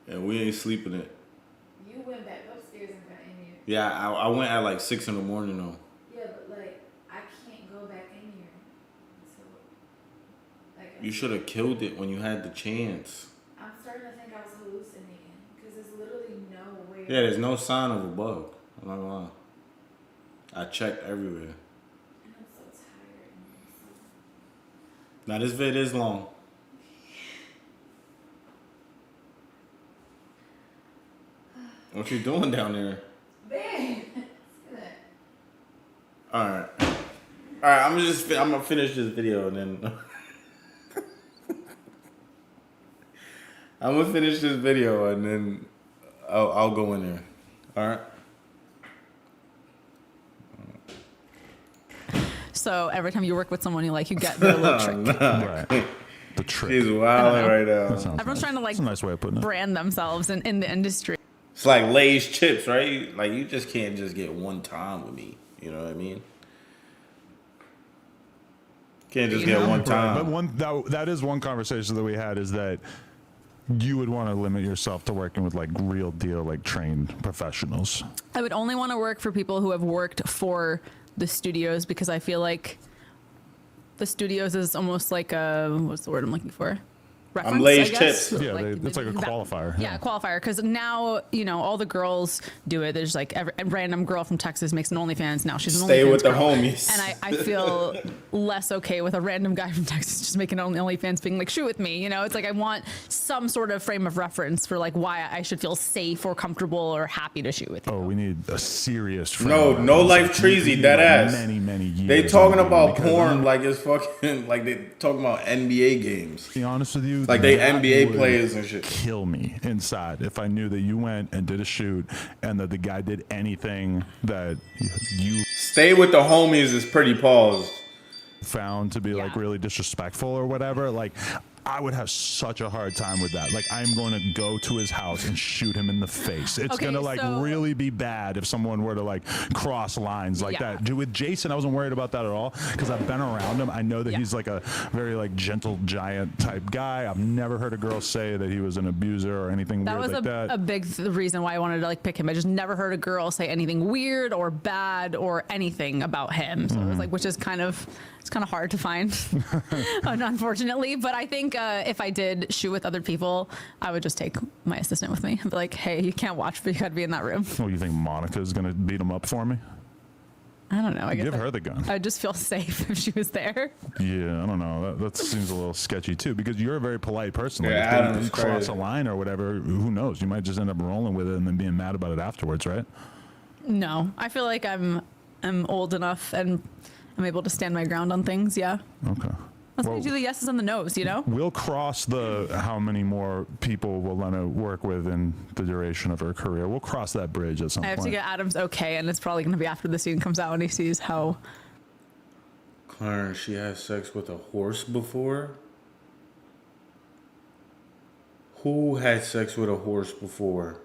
and we ain't sleeping it. You went back upstairs and got in here. Yeah, I went at like 6 in the morning though. Yeah, but like, I can't go back in here. So, like, You should have killed it when you had the chance. I'm starting to think I was hallucinating. Because there's literally no way. Yeah, there's no sign of a bug. I'm not gonna lie. I checked everywhere. And I'm so tired. Now this vid is long. What you doing down there? Babe, it's good. All right. I'm gonna finish this video and then I'm gonna finish this video and then I'll go in there. All right. So every time you work with someone you like, you get their little trick. Right. The trick. He's wilding right now. That sounds Everyone's nice. trying to like That's a nice way of putting it. brand themselves in the industry. It's like Lay's chips, right? Like you just can't just get one time with me. You know what I mean? Can't just get one Right, time. but that is one conversation that we had, is that you would want to limit yourself to working with like real deal, like trained professionals. I would only want to work for people who have worked for the studios, because I feel like the studios is almost like a, what's the word I'm looking for? Reference, Lay's I guess? chips. Yeah, it's like a qualifier. Yeah, qualifier. Because now, you know, all the girls do it. There's like a random girl from Texas makes an OnlyFans now. She's an Stay OnlyFans with the girl. homies. And I feel less okay with a random guy from Texas just making an OnlyFans being like, shoot with me. You know, it's like I want some sort of frame of reference for like why I should feel safe or comfortable or happy to shoot with you. Oh, we need a serious. No Life Treasy, dead ass. Many years. They talking on about because porn like it's fucking like they talking about NBA games. To be honest with you, Like they that NBA would players and shit. kill me inside if I knew that you went and did a shoot and that the guy did anything that you Stay with the homies is pretty paused. found to be like Yeah. really disrespectful or whatever. Like, I would have such a hard time with that. Like, I'm going to go to his house and shoot him in the face. It's Okay, going to like so- really be bad if someone were to like cross lines like Yeah. that. With Jason, I wasn't worried about that at all because I've been around him. I know that Yeah. he's like a very like gentle giant type guy. I've never heard a girl say that he was an abuser or anything That weird was like that. a big reason why I wanted to like pick him. I just never heard a girl say anything weird or bad or anything about him. So it was like, which is kind of hard to find, unfortunately. But I think if I did shoot with other people, I would just take my assistant with me and be like, hey, you can't watch, but you got to be in that room. Well, you think Monica's going to beat him up for me? I don't know. I guess Give her the gun. I'd just feel safe if she was there. Yeah, I don't know. That seems a little sketchy too, because you're a very polite person. Like, Yeah, if Adam you is cross crazy. a line or whatever, who knows? You might just end up rolling with it and then being mad about it afterwards, right? No, I feel like I'm old enough and I'm able to stand my ground on things. Yeah. Okay. That's why Well, you do the yeses and the nos, you know? we'll cross the how many more people will Lena work with in the duration of her career. We'll cross that bridge at some I have point. to get Adam's okay, and it's probably going to be after the scene comes out and he sees how. Clarence, she had sex with a horse before? Who had sex with a horse before?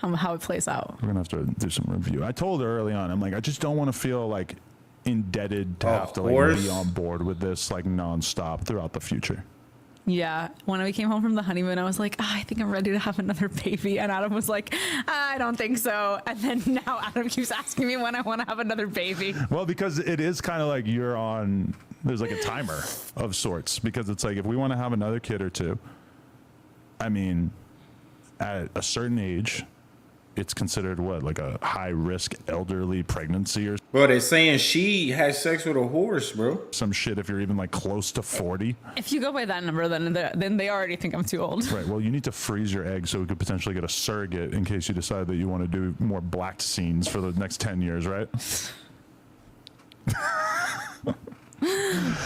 How it plays out. We're gonna have to do some review. I told her early on, I'm like, I just don't want to feel like indebted to A have to like horse? be on board with this like nonstop throughout the future. Yeah. When we came home from the honeymoon, I was like, I think I'm ready to have another baby. And Adam was like, I don't think so. And then now Adam keeps asking me when I want to have another baby. Well, because it is kind of like you're on, there's like a timer of sorts, because it's like if we want to have another kid or two, I mean, at a certain age, it's considered what, like a high risk elderly pregnancy or Bro, they're saying she had sex with a horse, bro. some shit if you're even like close to 40. If you go by that number, then they already think I'm too old. Right. Well, you need to freeze your egg so we could potentially get a surrogate in case you decide that you want to do more black scenes for the next 10 years, right?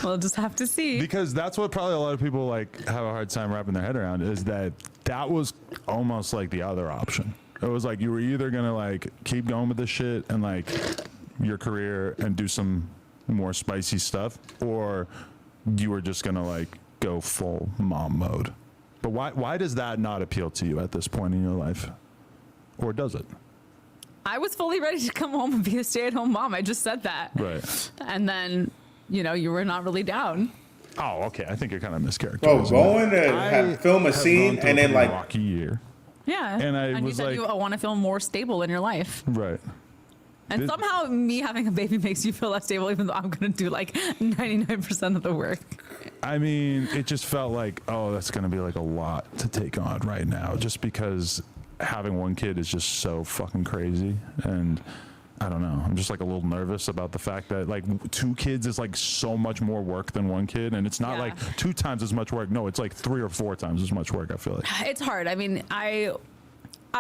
We'll just have to see. Because that's what probably a lot of people like have a hard time wrapping their head around, is that that was almost like the other option. It was like you were either gonna like keep going with this shit and like your career and do some more spicy stuff, or you were just gonna like go full mom mode. But why does that not appeal to you at this point in your life? Or does it? I was fully ready to come home and be a stay-at-home mom. I just said that. Right. And then, you were not really down. Oh, okay. I think you're kind of mischaracterizing. Bro, going it. to have, film a have scene gone through and a then pretty like, rocky year. Yeah. And I you was said like- you want to feel more stable in your life. Right. And Did- somehow me having a baby makes you feel less stable, even though I'm going to do like 99% of the work. I mean, it just felt like, oh, that's going to be like a lot to take on right now, just because having one kid is just so fucking crazy. And I don't know, I'm just like a little nervous about the fact that like 2 kids is like so much more work than 1 kid. And it's not Yeah. like 2 times as much work. No, it's like 3 or 4 times as much work, I feel like. It's hard. I mean, I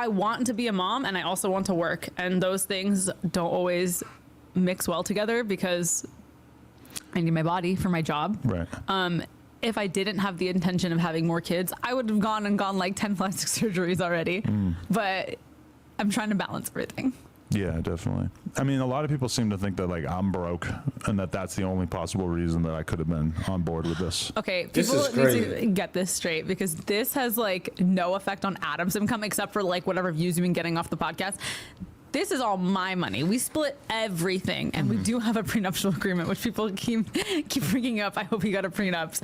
want to be a mom and I also want to work. And those things don't always mix well together because I need my body for my job. Right. If I didn't have the intention of having more kids, I would have gone like 10 plastic surgeries already. But I'm trying to balance everything. Yeah, definitely. I mean, a lot of people seem to think that like I'm broke and that that's the only possible reason that I could have been on board with this. Okay, This people is need crazy. to get this straight because this has like no effect on Adam's income except for like whatever views you've been getting off the podcast. This is all my money. We split everything, and we do have a prenuptial agreement, which people keep bringing up. I hope you got a prenup.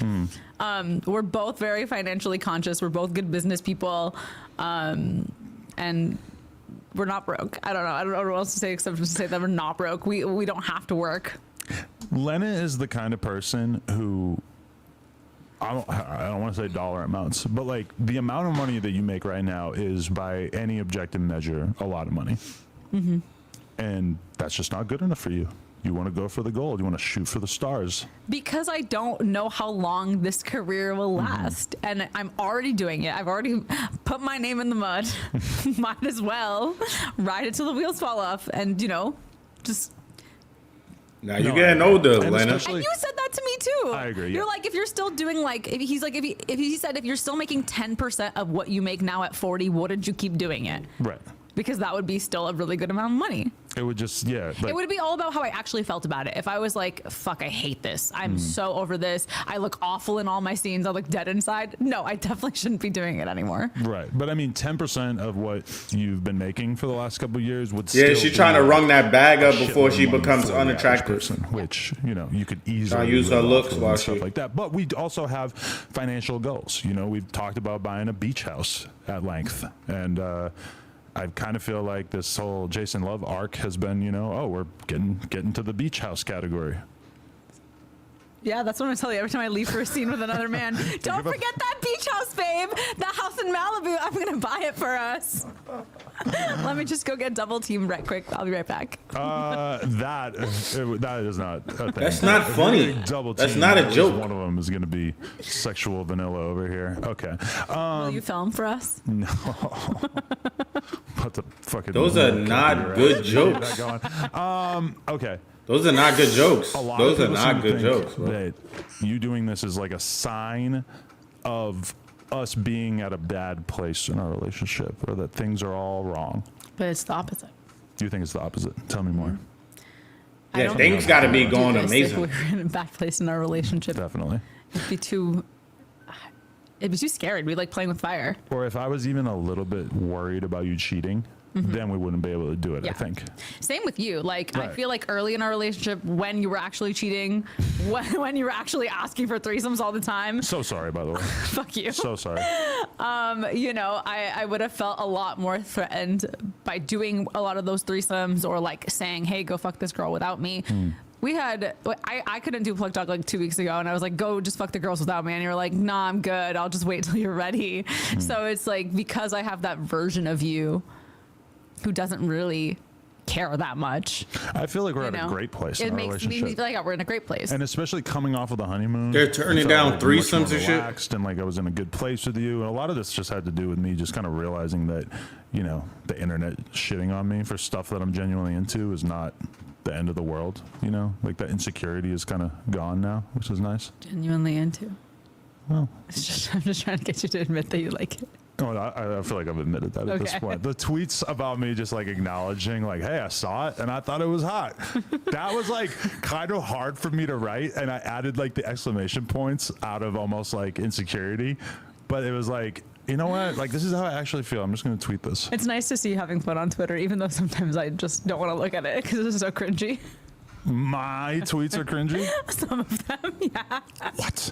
We're both very financially conscious. We're both good business people, and we're not broke. I don't know what else to say except to say that we're not broke. We don't have to work. Lena is the kind of person who I don't want to say dollar amounts, but like the amount of money that you make right now is by any objective measure a lot of money. And that's just not good enough for you. You want to go for the gold. You want to shoot for the stars. Because I don't know how long this career will last. And I'm already doing it. I've already put my name in the mud. Might as well ride it till the wheels fall off and, just. now you're getting older, And Lena. especially- And you said that to me too. I agree. You're Yeah. like, if you're still doing like, if he said, if you're still making 10% of what you make now at 40, wouldn't you keep doing it? Right. Because that would be still a really good amount of money. It would just, yeah. Like, It would be all about how I actually felt about it. If I was like, fuck, I hate this. I'm so over this. I look awful in all my scenes. I look dead inside. No, I definitely shouldn't be doing it anymore. right. But I mean, 10% of what you've been making for the last couple of years would still Yeah, she's trying to be rung that bag a up before shitload she of money becomes for the average unattractive. person, which, you know, you could easily use her live looks off of while and stuff she- like that. But we also have financial goals. You know, we've talked about buying a beach house at length. And, I kind of feel like this whole Jason Love arc has been, you know, oh, we're getting to the beach house category. Yeah, that's what I'm telling you. Every time I leave for a scene with another man, don't forget that beach house, babe. That house in Malibu. I'm gonna buy it for us. Let me just go get double teamed right quick. I'll be right back. That is not a thing. That's not If you're funny. getting double That's teamed, not a at least joke. One of them is going to be sexual vanilla over here. Okay. Will you film for us? No. What the fucking? Those are copyright not good shit jokes. that going. Okay. Those are not good jokes. A lot Those of are people seem not to good think jokes, bro. that you doing this is like a sign of us being at a bad place in our relationship, or that things are all wrong. But it's the opposite. Do you think it's the opposite? Tell me more. I Yeah, don't things think got to be we going do this amazing. If we were in a bad place in our relationship, Definitely. it'd be too scary. We'd like playing with fire. Or if I was even a little bit worried about you cheating, then we wouldn't be able to do it, I Yeah. think. Same with you. Like, I Right. feel like early in our relationship, when you were actually cheating, when you were actually asking for threesomes all the time, So sorry, by the way. fuck you. So sorry. You know, I would have felt a lot more threatened by doing a lot of those threesomes, or like saying, hey, go fuck this girl without me. I couldn't do plug talk like 2 weeks ago, and I was like, go just fuck the girls without me. And you were like, nah, I'm good. I'll just wait till you're ready. So it's like, because I have that version of you who doesn't really care that much. I feel like we're You at know? a great place It in our makes me relationship. feel like we're in a great place. And especially coming off of the honeymoon. They're turning I felt down like much threesomes more and shit? relaxed, and like I was in a good place with you. And a lot of this just had to do with me just kind of realizing that, you know, the internet shitting on me for stuff that I'm genuinely into is not the end of the world, you know? Like that insecurity is kind of gone now, which is nice. Genuinely into. Well, I'm just trying to get you to admit that you like it. oh, I feel like I've admitted that at this Okay. point. The tweets about me just like acknowledging, like, hey, I saw it and I thought it was hot. That was like kind of hard for me to write. And I added like the exclamation points out of almost like insecurity. But it was like, you know what? Like, this is how I actually feel. I'm just going to tweet this. It's nice to see you having fun on Twitter, even though sometimes I just don't want to look at it because it's so cringy. My tweets are cringy. Some of them, yeah. What?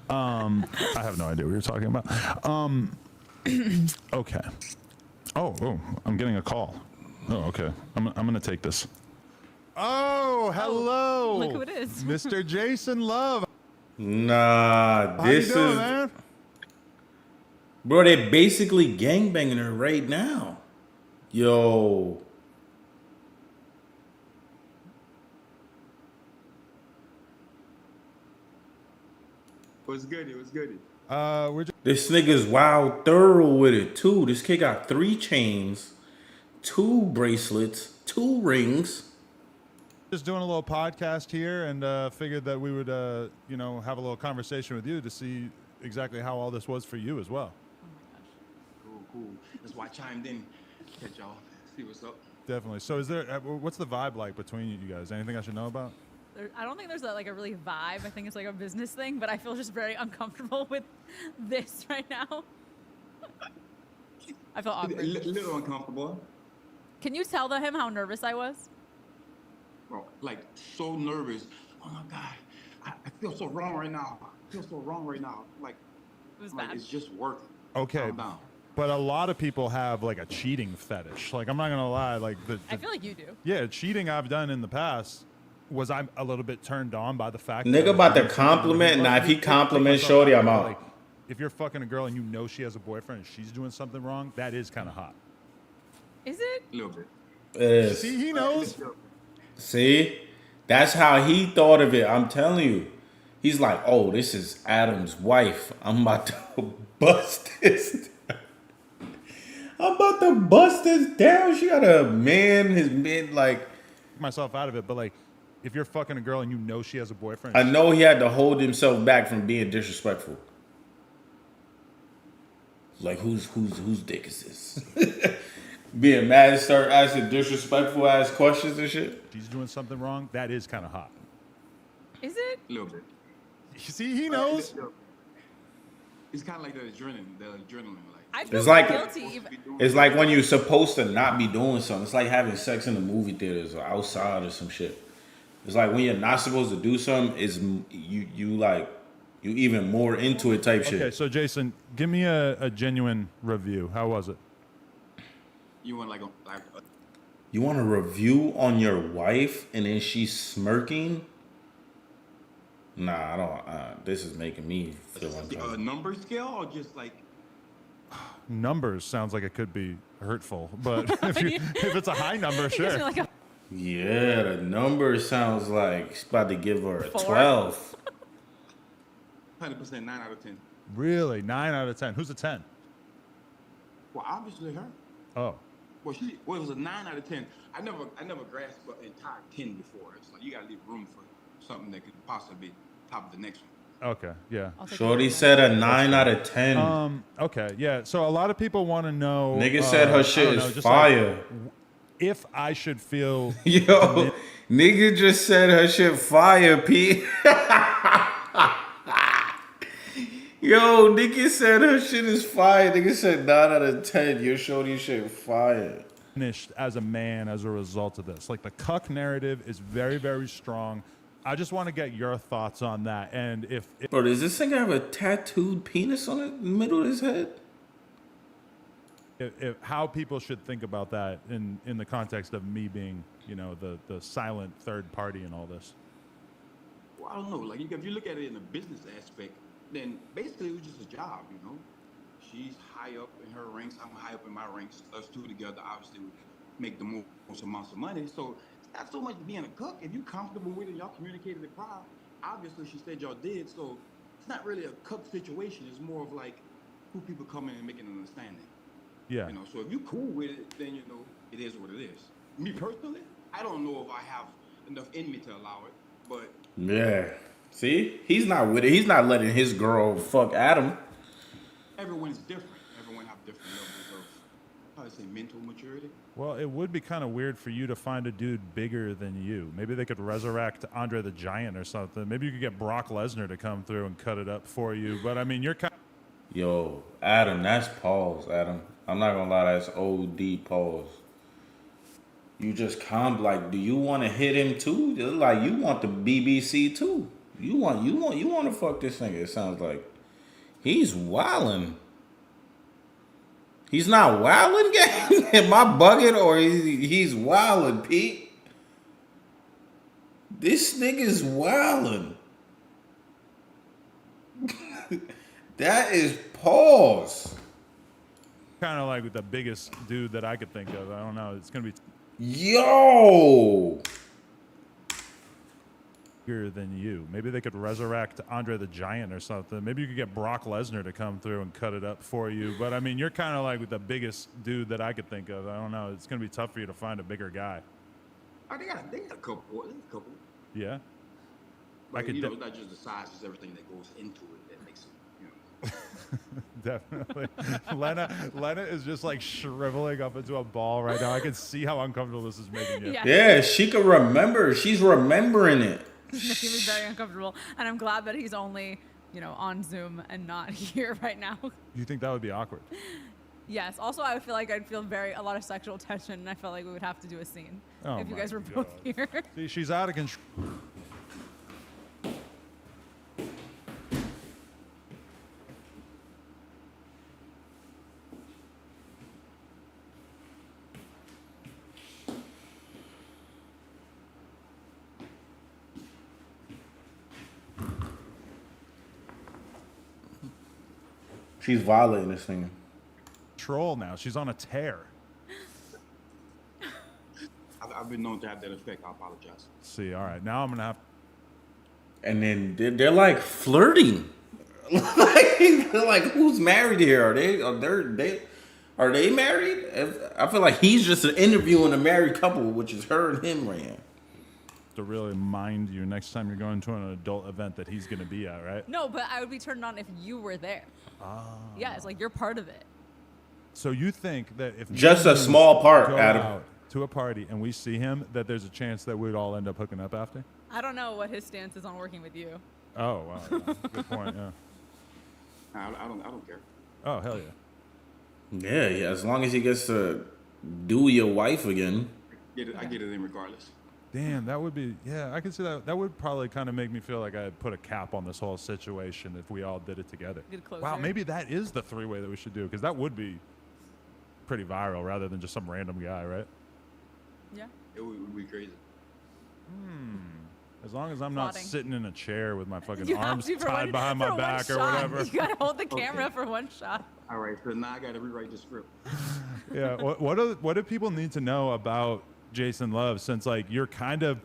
I have no idea what you're talking about. Okay. Oh, I'm getting a call. Oh, okay. I'm gonna take this. Oh, hello. look who it is. Mr. Jason Love. Nah, How this you doing, is man? bro. They're basically gangbanging her right now. Yo, What's good? It was good. We're this nigga's wild thorough with it too. This kid got 3 chains, 2 bracelets, 2 rings. just doing a little podcast here, and figured that we would, you know, have a little conversation with you to see exactly how all this was for you as well. Cool. That's why I chimed in. Catch y'all. See what's up. Definitely. So, is there? What's the vibe like between you guys? Anything I should know about? I don't think there's like a really vibe. I think it's like a business thing, but I feel just very uncomfortable with this right now. I feel A awkward. little uncomfortable. Can you tell him how nervous I was? Bro, like so nervous. Oh my God. I feel so wrong right now. Like, It was like bad. it's just work. Okay. Calm down. But a lot of people have like a cheating fetish. Like, I'm not gonna lie. Like I feel like you do. yeah, cheating I've done in the past was I'm a little bit turned on by the fact Nigga that about to if you- compliment. Nah, if he take compliments myself shorty, out, I'm but, out. like, if you're fucking a girl and you know she has a boyfriend and she's doing something wrong, that is kind of hot. Is it? A little bit. It is. See, he knows. See, that's how he thought of it. I'm telling you. He's like, oh, this is Adam's wife. I'm about to bust this. I'm about to bust this down. She got a man. His man, like, Myself out of it, but like, if you're fucking a girl and you know she has a boyfriend. I know he had to hold himself back from being disrespectful. Like, whose dick is this? Being mad, start asking disrespectful ass questions and shit. She's doing something wrong. That is kind of hot. Is it? A little bit. You see, he knows. It's kind of like the adrenaline. Like, I feel It's like guilty. it's like when you're supposed to not be doing something. It's like having sex in the movie theaters or outside or some shit. It's like when you're not supposed to do something, is you even more into it type shit. Okay, so Jason, give me a genuine review. How was it? you want You want a review on your wife and then she's smirking? Nah, I don't. This is making me feel a uncomfortable. number scale or just like Numbers sounds like it could be hurtful, but if it's a high number, It gives sure. me like a Yeah, the number sounds like it's about to give her a 4. 12. 100% 9 out of 10? Really, 9 out of 10. Who's a 10? Well, obviously her. Oh, Well, it was a 9 out of 10. I never grasped an entire 10 before. It's like you gotta leave room for something that could possibly be top of the next one. okay, yeah. I'll take Shorty it. said a 9 out of 10. Okay, yeah. So a lot of people want to know. Nigga said her I shit don't is know, just fire. like, if I should feel Yo, nigga just said her shit fire, P. Yo, nigga said her shit is fire. Nigga said 9 out of 10. Your shorty shit fire. finished as a man as a result of this. Like the cuck narrative is very, very strong. I just want to get your thoughts on that. And if Bro, does this nigga have a tattooed penis on the middle of his head? how people should think about that in the context of me being, you know, the silent third party in all this. Well, I don't know. Like, if you look at it in a business aspect, then basically it was just a job, you know? She's high up in her ranks. I'm high up in my ranks. Us two together obviously would make the most amounts of money. So it's not so much being a cook. If you're comfortable with it, y'all communicated it prior. Obviously, she said y'all did. So it's not really a cook situation. It's more of like two people coming and making an understanding. Yeah. You know, so if you're cool with it, then, you know, it is what it is. Me personally, I don't know if I have enough in me to allow it, but... Yeah. See? He's not with it. He's not letting his girl fuck Adam. Everyone's different. Everyone have different levels of, how to say, mental maturity. Well, it would be kind of weird for you to find a dude bigger than you. Maybe they could resurrect Andre the Giant or something. Maybe you could get Brock Lesnar to come through and cut it up for you. But I mean, you're kind Yo, Adam, that's pause, Adam. I'm not gonna lie, that's OD pause. You just like, do you want to hit him too? Like, you want the BBC too? You want to fuck this nigga? It sounds like he's wildin'. He's not wildin', gang. Am I bugging or he's wildin', Pete? This nigga's wildin'. That is pause. of like the biggest dude that I could think of. I don't know. It's going to be Yo. bigger than you. Maybe they could resurrect Andre the Giant or something. Maybe you could get Brock Lesnar to come through and cut it up for you. But I mean, you're kind of like the biggest dude that I could think of. I don't know. It's going to be tough for you to find a bigger guy. Oh, they got a couple. There's a couple. Yeah. But, could you know, de- it's not just the size, it's everything that goes into it that makes it, you know. Definitely. Lena is just like shriveling up into a ball right now. I can see how uncomfortable this is making you. Yeah. Yeah, she could remember. She's remembering it. It's making me very uncomfortable, and I'm glad that he's only, you know, on Zoom and not here right now. You think that would be awkward? Yes. Also, I feel like I'd feel a lot of sexual tension, and I felt like we would have to do a scene Oh if you my guys were both God. here. See, she's out of control. She's violating this thing. Troll now. She's on a tear. I've been known to have that effect. I apologize. See, all right. Now I'm going to have And then they're like flirting. They're like, who's married here? Are they married? I feel like he's just interviewing a married couple, which is her and him right now. to really mind you next time you're going to an adult event that he's going to be at, right? No, but I would be turned on if you were there. Yeah, it's like you're part of it. So you think that if Just me a and you small part, go Adam. out to a party and we see him, that there's a chance that we'd all end up hooking up after? I don't know what his stance is on working with you. Oh, wow. Yeah. Good point, yeah. I don't care. Oh, hell yeah. Yeah, as long as he gets to do your wife again. I get it in regardless. Damn, that would be, yeah, I can see that. That would probably kind of make me feel like I had put a cap on this whole situation if we all did it together. Good closure. Wow, maybe that is the three-way that we should do, because that would be pretty viral rather than just some random guy, right? Yeah. It would be crazy. As long as I'm not Plotting. sitting in a chair with my fucking You have arms to for tied one- behind for my one back or shot. whatever. You gotta hold the camera for one shot. All right, so now I got to rewrite the script. Yeah. What do people need to know about Jason Love, since like you're kind of,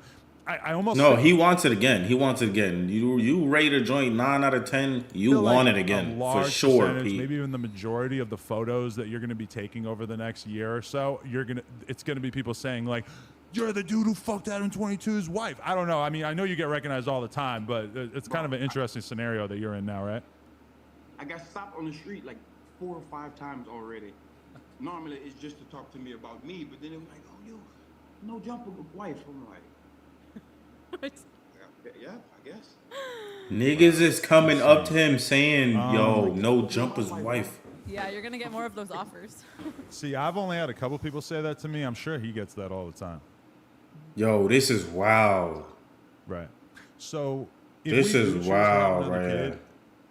I almost No, feel- he wants it again. He wants it again. You rate a joint 9 out of 10. You feel want like it a again for large sure, percentage, Pete. maybe even the majority of the photos that you're going to be taking over the next year or so, it's going to be people saying like, "You're the dude who fucked Adam22's wife." I don't know. I mean, I know you get recognized all the time, but it's kind of an interesting scenario that you're in now, right? I got stopped on the street like 4 or 5 times already. Normally it's just to talk to me about me, but then it was like, "Oh, you no jumper with wife." I'm like, yeah, I guess. Niggas is coming up to him saying, "Yo, no jumper's wife." Yeah, you're gonna get more of those offers. See, I've only had a couple people say that to me. I'm sure he gets that all the time. Yo, this is wild. Right. So if This we is do choose to have wild, another right kid, here.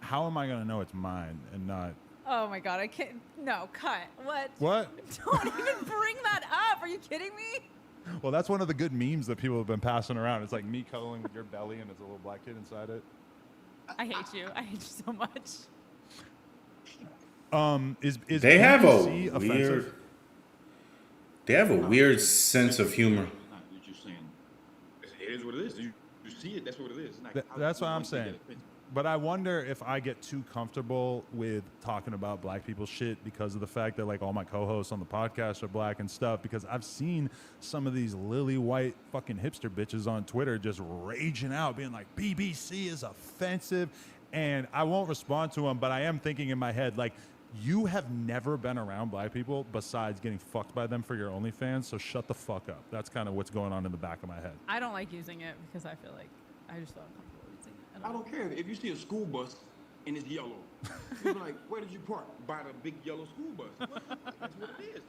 how am I going to know it's mine and not? Oh my god, I can't. No, cut. What? What? Don't even bring that up. Are you kidding me? Well, that's one of the good memes that people have been passing around. It's like me cuddling with your belly and there's a little black kid inside it. I hate you. I hate you so much. Is They have a BBC offensive? weird. They have a weird sense of humor. Not, you're just saying, it is what it is. You see it, that's what it is. It's not- That's what how I'm do you saying. get offended? But I wonder if I get too comfortable with talking about black people shit because of the fact that like all my co-hosts on the podcast are black and stuff, because I've seen some of these lily white fucking hipster bitches on Twitter just raging out being like BBC is offensive, and I won't respond to them, but I am thinking in my head like, you have never been around black people besides getting fucked by them for your OnlyFans, so shut the fuck up. That's kind of what's going on in the back of my head. I don't like using it because I feel like I just feel uncomfortable using it. I don't care if you see a school bus and it's yellow. You're like, where did you park? By the big yellow school bus. That's what it is.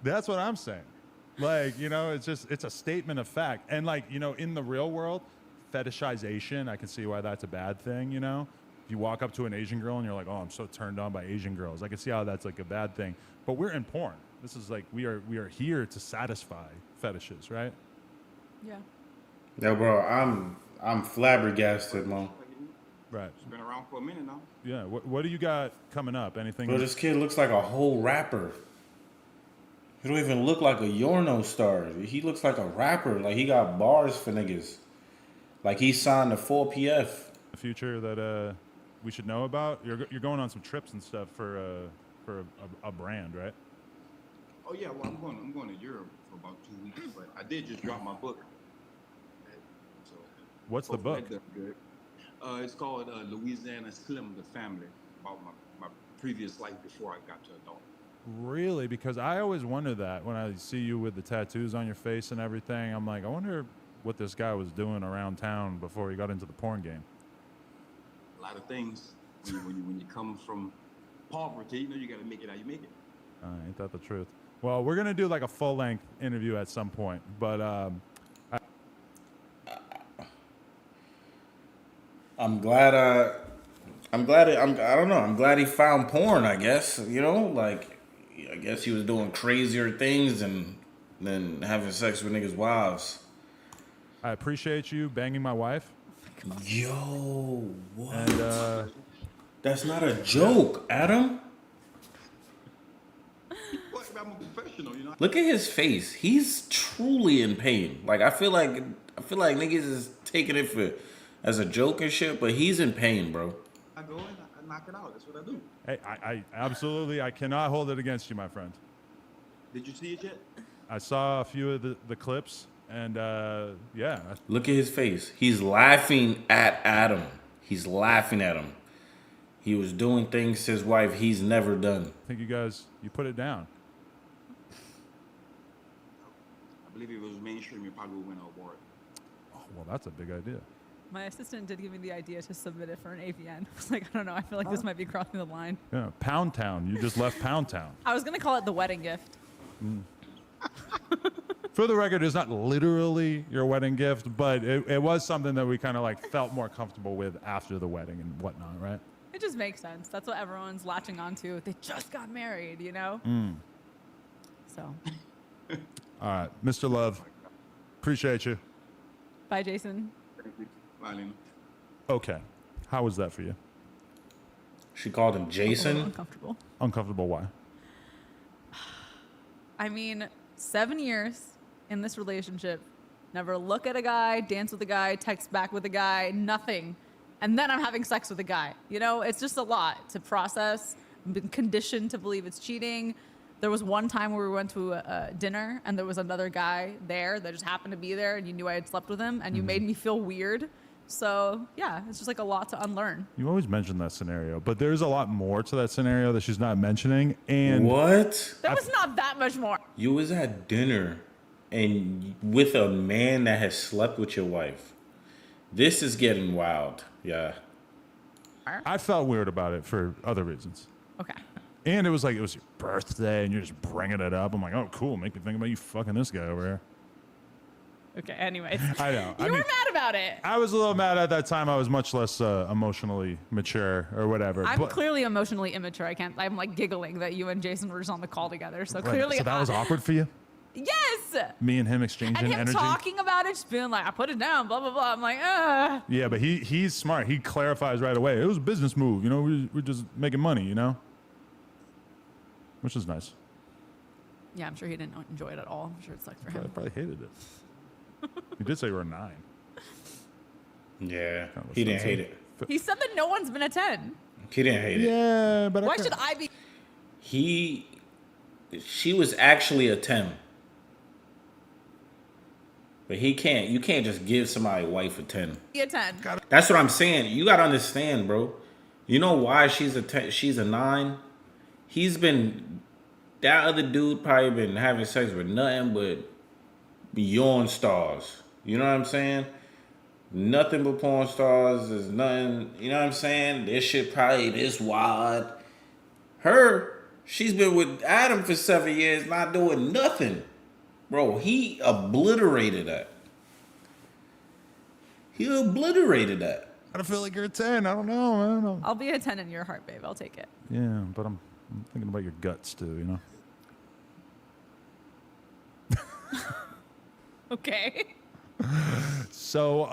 That's what I'm saying. Like, you know, it's a statement of fact. And like, you know, in the real world, fetishization, I can see why that's a bad thing, you know? If you walk up to an Asian girl and you're like, "Oh, I'm so turned on by Asian girls," I can see how that's like a bad thing. But we're in porn. This is like, we are here to satisfy fetishes, right? Yeah. Yo, bro, I'm flabbergasted, man. Right. It's been around for a minute now. Yeah. What do you got coming up? Anything? Bro, this kid looks like a whole rapper. He don't even look like a Yorno star. He looks like a rapper. Like he got bars for niggas. Like he signed to 4PF. The future that we should know about? You're going on some trips and stuff for a brand, right? Oh yeah, well I'm going to Europe for about 2 weeks, but I did just drop my book. So What's the book? that done good. It's called Louisiana Slim, the Family, about my previous life before I got to adult. Really? Because I always wonder that when I see you with the tattoos on your face and everything. I'm like, I wonder what this guy was doing around town before he got into the porn game. A lot of things. When you come from poverty, you know you got to make it how you make it. Ain't that the truth? Well, we're gonna do like a full-length interview at some point, but I'm glad he found porn, I guess. You know, like I guess he was doing crazier things and then having sex with niggas' wives. I appreciate you banging my wife. Yo, what? And That's not a joke, Adam. But I'm a professional, you know. Look at his face. He's truly in pain. Like I feel like niggas is taking it for as a joke and shit, but he's in pain, bro. I go and I knock it out. That's what I do. hey, I absolutely, I cannot hold it against you, my friend. Did you see it yet? I saw a few of the clips, And yeah, Look at his face. He's laughing at Adam. He's laughing at him. He was doing things to his wife he's never done. I think you put it down. I believe if it was mainstream, it probably would win an award. Oh, well, that's a big idea. My assistant did give me the idea to submit it for an AVN. I was like, I don't know. I feel like this might be crossing the line. Yeah, Pound Town. You just left Pound Town. I was going to call it the wedding gift. For the record, it's not literally your wedding gift, but it was something that we kind of like felt more comfortable with after the wedding and whatnot, right? It just makes sense. That's what everyone's latching onto. They just got married, you know? So, All right, Mr. Love, appreciate you. bye, Jason. Thank you. Bye, Lena. Okay, how was that for you? She called him A little Jason. uncomfortable. Uncomfortable? Why? I mean, 7 years in this relationship, never look at a guy, dance with a guy, text back with a guy, nothing. And then I'm having sex with a guy. You know, it's just a lot to process. I've been conditioned to believe it's cheating. There was one time where we went to a dinner and there was another guy there that just happened to be there and you knew I had slept with him and you made me feel weird. So yeah, it's just like a lot to unlearn. You always mention that scenario, but there's a lot more to that scenario that she's not mentioning. And What? There was not that much more. You was at dinner and with a man that has slept with your wife. This is getting wild. Yeah. I felt weird about it for other reasons. Okay. And it was like, it was your birthday and you're just bringing it up. I'm like, oh, cool. Make me think about you fucking this guy over here. Okay, anyways. I know. You were mad about it. I was a little mad at that time. I was much less emotionally mature or whatever. I'm but, clearly emotionally immature. I'm like giggling that you and Jason were just on the call together. So clearly. So that was awkward for you? Yes. Me and him exchanging And him energy? talking about it, just being like, I put it down, blah, blah, blah. I'm like, ah. Yeah, but he's smart. He clarifies right away. It was a business move. You know, we're just making money, you know? Which is nice. Yeah, I'm sure he didn't enjoy it at all. I'm sure it sucked for him. I probably hated it. You did say you were a 9. Yeah. That was He didn't fancy. hate it. He said that no one's been a 10. He didn't hate it. Yeah, but Why should I be? She was actually a 10. But you can't just give somebody a wife a 10. A 10? That's what I'm saying. You gotta understand, bro. You know why she's a 10, she's a 9? That other dude probably been having sex with nothing but beyond stars. You know what I'm saying? Nothing but porn stars. There's nothing, you know what I'm saying? This shit probably this wild. She's been with Adam for 7 years, not doing nothing. Bro, he obliterated that. I feel like you're a 10. I don't know. I'll be a 10 in your heart, babe. I'll take it. Yeah, but I'm thinking about your guts too, you know? Okay. So,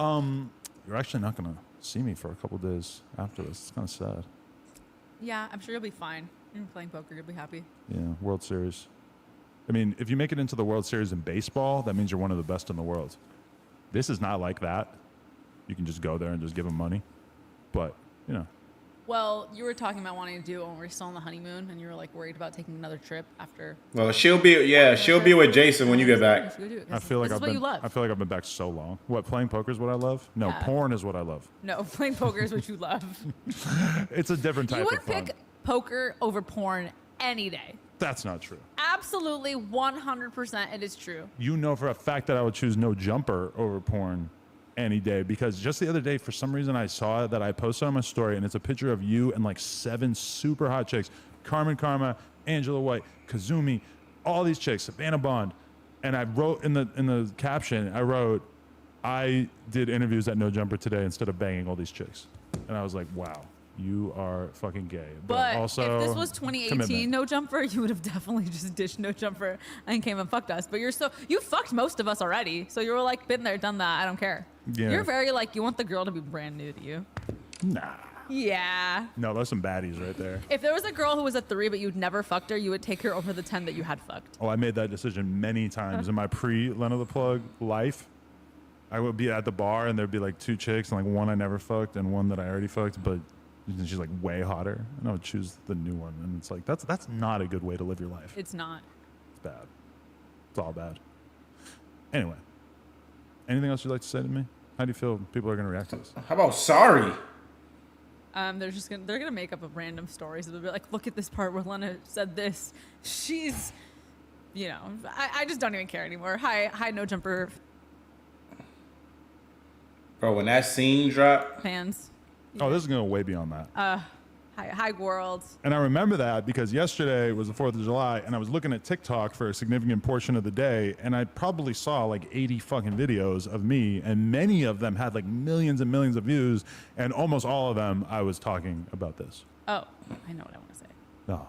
you're actually not going to see me for a couple days after this. It's kind of sad. Yeah, I'm sure you'll be fine. You're playing poker. You'll be happy. Yeah, World Series. I mean, if you make it into the World Series in baseball, that means you're one of the best in the world. This is not like that. You can just go there and just give them money. But, you know. Well, you were talking about wanting to do it when we were still on the honeymoon, and you were like worried about taking another trip after. Well, she'll be with Jason when you get back. I feel like I've been back so long. What, playing poker is what I love? No, Yeah. porn is what I love. No, playing poker is what you love. It's a different type You would of fun. pick poker over porn any day. That's not true. Absolutely, 100% it is true. You know for a fact that I would choose no jumper over porn any day, because just the other day, for some reason, I saw that I posted on my story, and it's a picture of you and like 7 super hot chicks: Carmen Karma, Angela White, Kazumi, all these chicks, Savannah Bond. And I wrote in the caption, I did interviews at No Jumper today instead of banging all these chicks. And I was like, wow, you are fucking gay. But also, if this was 2018 commitment. No Jumper, you would have definitely just ditched No Jumper and came and fucked us. But you fucked most of us already. So you were like, been there, done that. I don't care. Yeah. You're very like, you want the girl to be brand new to you. Nah. Yeah. No, those some baddies right there. If there was a girl who was a 3 but you'd never fucked her, you would take her over the 10 that you had fucked. Oh, I made that decision many times in my pre-Leno the Plug life. I would be at the bar and there'd be like 2 chicks, and like one I never fucked and one that I already fucked, but she's like way hotter, and I would choose the new one. And it's like, that's not a good way to live your life. It's not. It's bad. It's all bad. Anyway, Anything else you'd like to say to me? How do you feel people are going to react to this? How about sorry? They're gonna make up a random stories. They'll be like, look at this part where Lena said this. She's, you know, I just don't even care anymore. Hi, No Jumper Bro, when that scene dropped, fans. Oh, this is going way beyond that. Hi World. And I remember that because yesterday was the 4th of July, and I was looking at TikTok for a significant portion of the day, and I probably saw like 80 fucking videos of me, and many of them had like millions and millions of views, and almost all of them I was talking about this. Oh, I know what I want to say. Oh.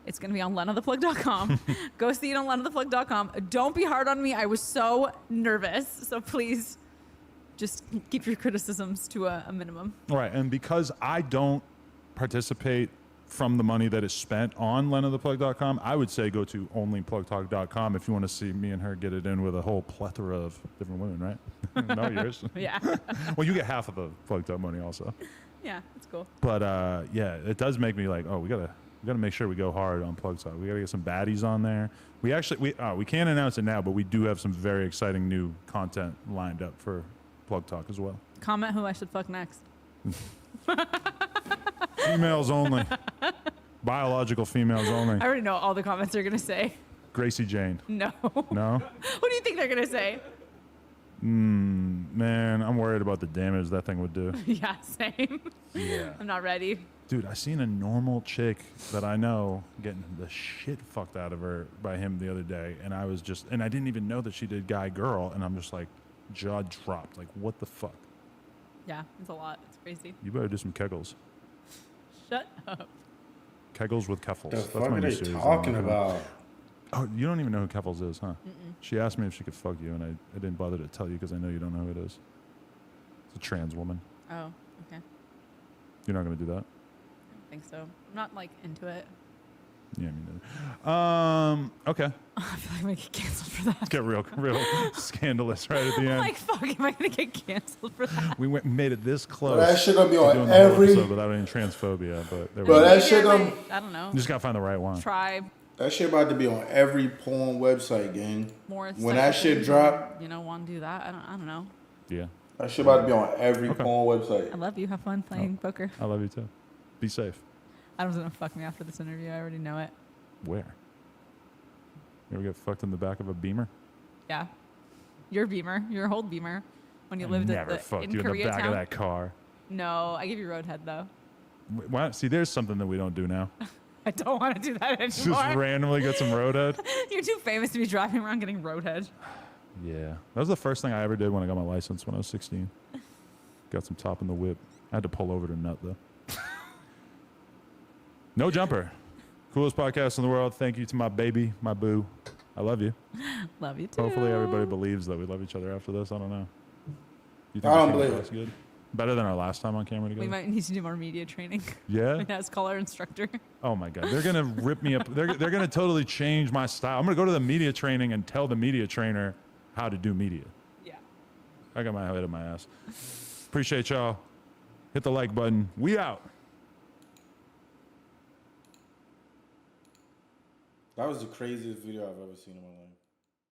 It's going to be on lennatheplug.com. Go see it on lennatheplug.com. Don't be hard on me. I was so nervous. So please just keep your criticisms to a minimum. All right, and because I don't participate from the money that is spent on lennatheplug.com, I would say go to onlyplugtalk.com if you want to see me and her get it in with a whole plethora of different women, right? No, yours. Yeah. Well, you get half of the Plug Talk money also. Yeah, it's cool. But yeah, it does make me like, oh, we gotta make sure we go hard on Plug Talk. We gotta get some baddies on there. We can't announce it now, but we do have some very exciting new content lined up for Plug Talk as well. Comment who I should fuck next. Females only. Biological females only. I already know all the comments they're going to say. Gracie Jane. No. No? What do you think they're going to say? Man, I'm worried about the damage that thing would do. Yeah, same. Yeah. I'm not ready. Dude, I seen a normal chick that I know getting the shit fucked out of her by him the other day, and I didn't even know that she did guy girl, and I'm just like, jaw dropped. Like, what the fuck? Yeah, it's a lot. It's crazy. You better do some kegels. Shut up. Kegels with Keffels. The That's fuck my are new they series. talking about? Oh, you don't even know who Keffels is, huh? She asked me if she could fuck you, and I didn't bother to tell you because I know you don't know who it is. It's a trans woman. Oh, okay. You're not going to do that? I don't think so. I'm not, like, into it. Yeah, me neither. Okay. I feel like I'm going to get canceled for that. Get real scandalous right at the end. Like, fuck, am I going to get canceled for that? We made it this close. Bro, that shit gonna be to on doing the whole every. episode without any transphobia, but there we Bro, go. that shit Maybe I gonna. might- I don't know. You just gotta find the right one. Tribe. That shit about to be on every porn website, gang. More When that shit sexual, drop, you know, want to do that. I don't know. Yeah, that shit about to be on every porn I website. love you. Have fun playing poker. I love you too. Be safe. Adam's gonna fuck me after this interview. I already know it. Where? You ever get fucked in the back of a Beamer? Yeah. Your Beamer, your whole Beamer, when you I lived never at the fucked in you in the Koreatown. back of that car. No, I give you roadhead though. Why? See, there's something that we don't do now. I don't want to do that Just anymore. randomly get some roadhead. You're too famous to be driving around getting roadhead. Yeah, that was the first thing I ever did when I got my license when I was 16. Got some top in the whip. I had to pull over to nut though. No Jumper. Coolest podcast in the world. Thank you to my baby, my boo. I love you. Love you too. Hopefully everybody believes that we love each other after this. I don't know. You think I don't we came believe across good? Better than our last time on camera together? We might need to do more media training. Yeah? As color instructor. Oh my God. They're going to rip me up. They're going to totally change my style. I'm going to go to the media training and tell the media trainer how to do media. Yeah. I got my head in my ass. Appreciate y'all. Hit the like button. We out. That was the craziest video I've ever seen in my life.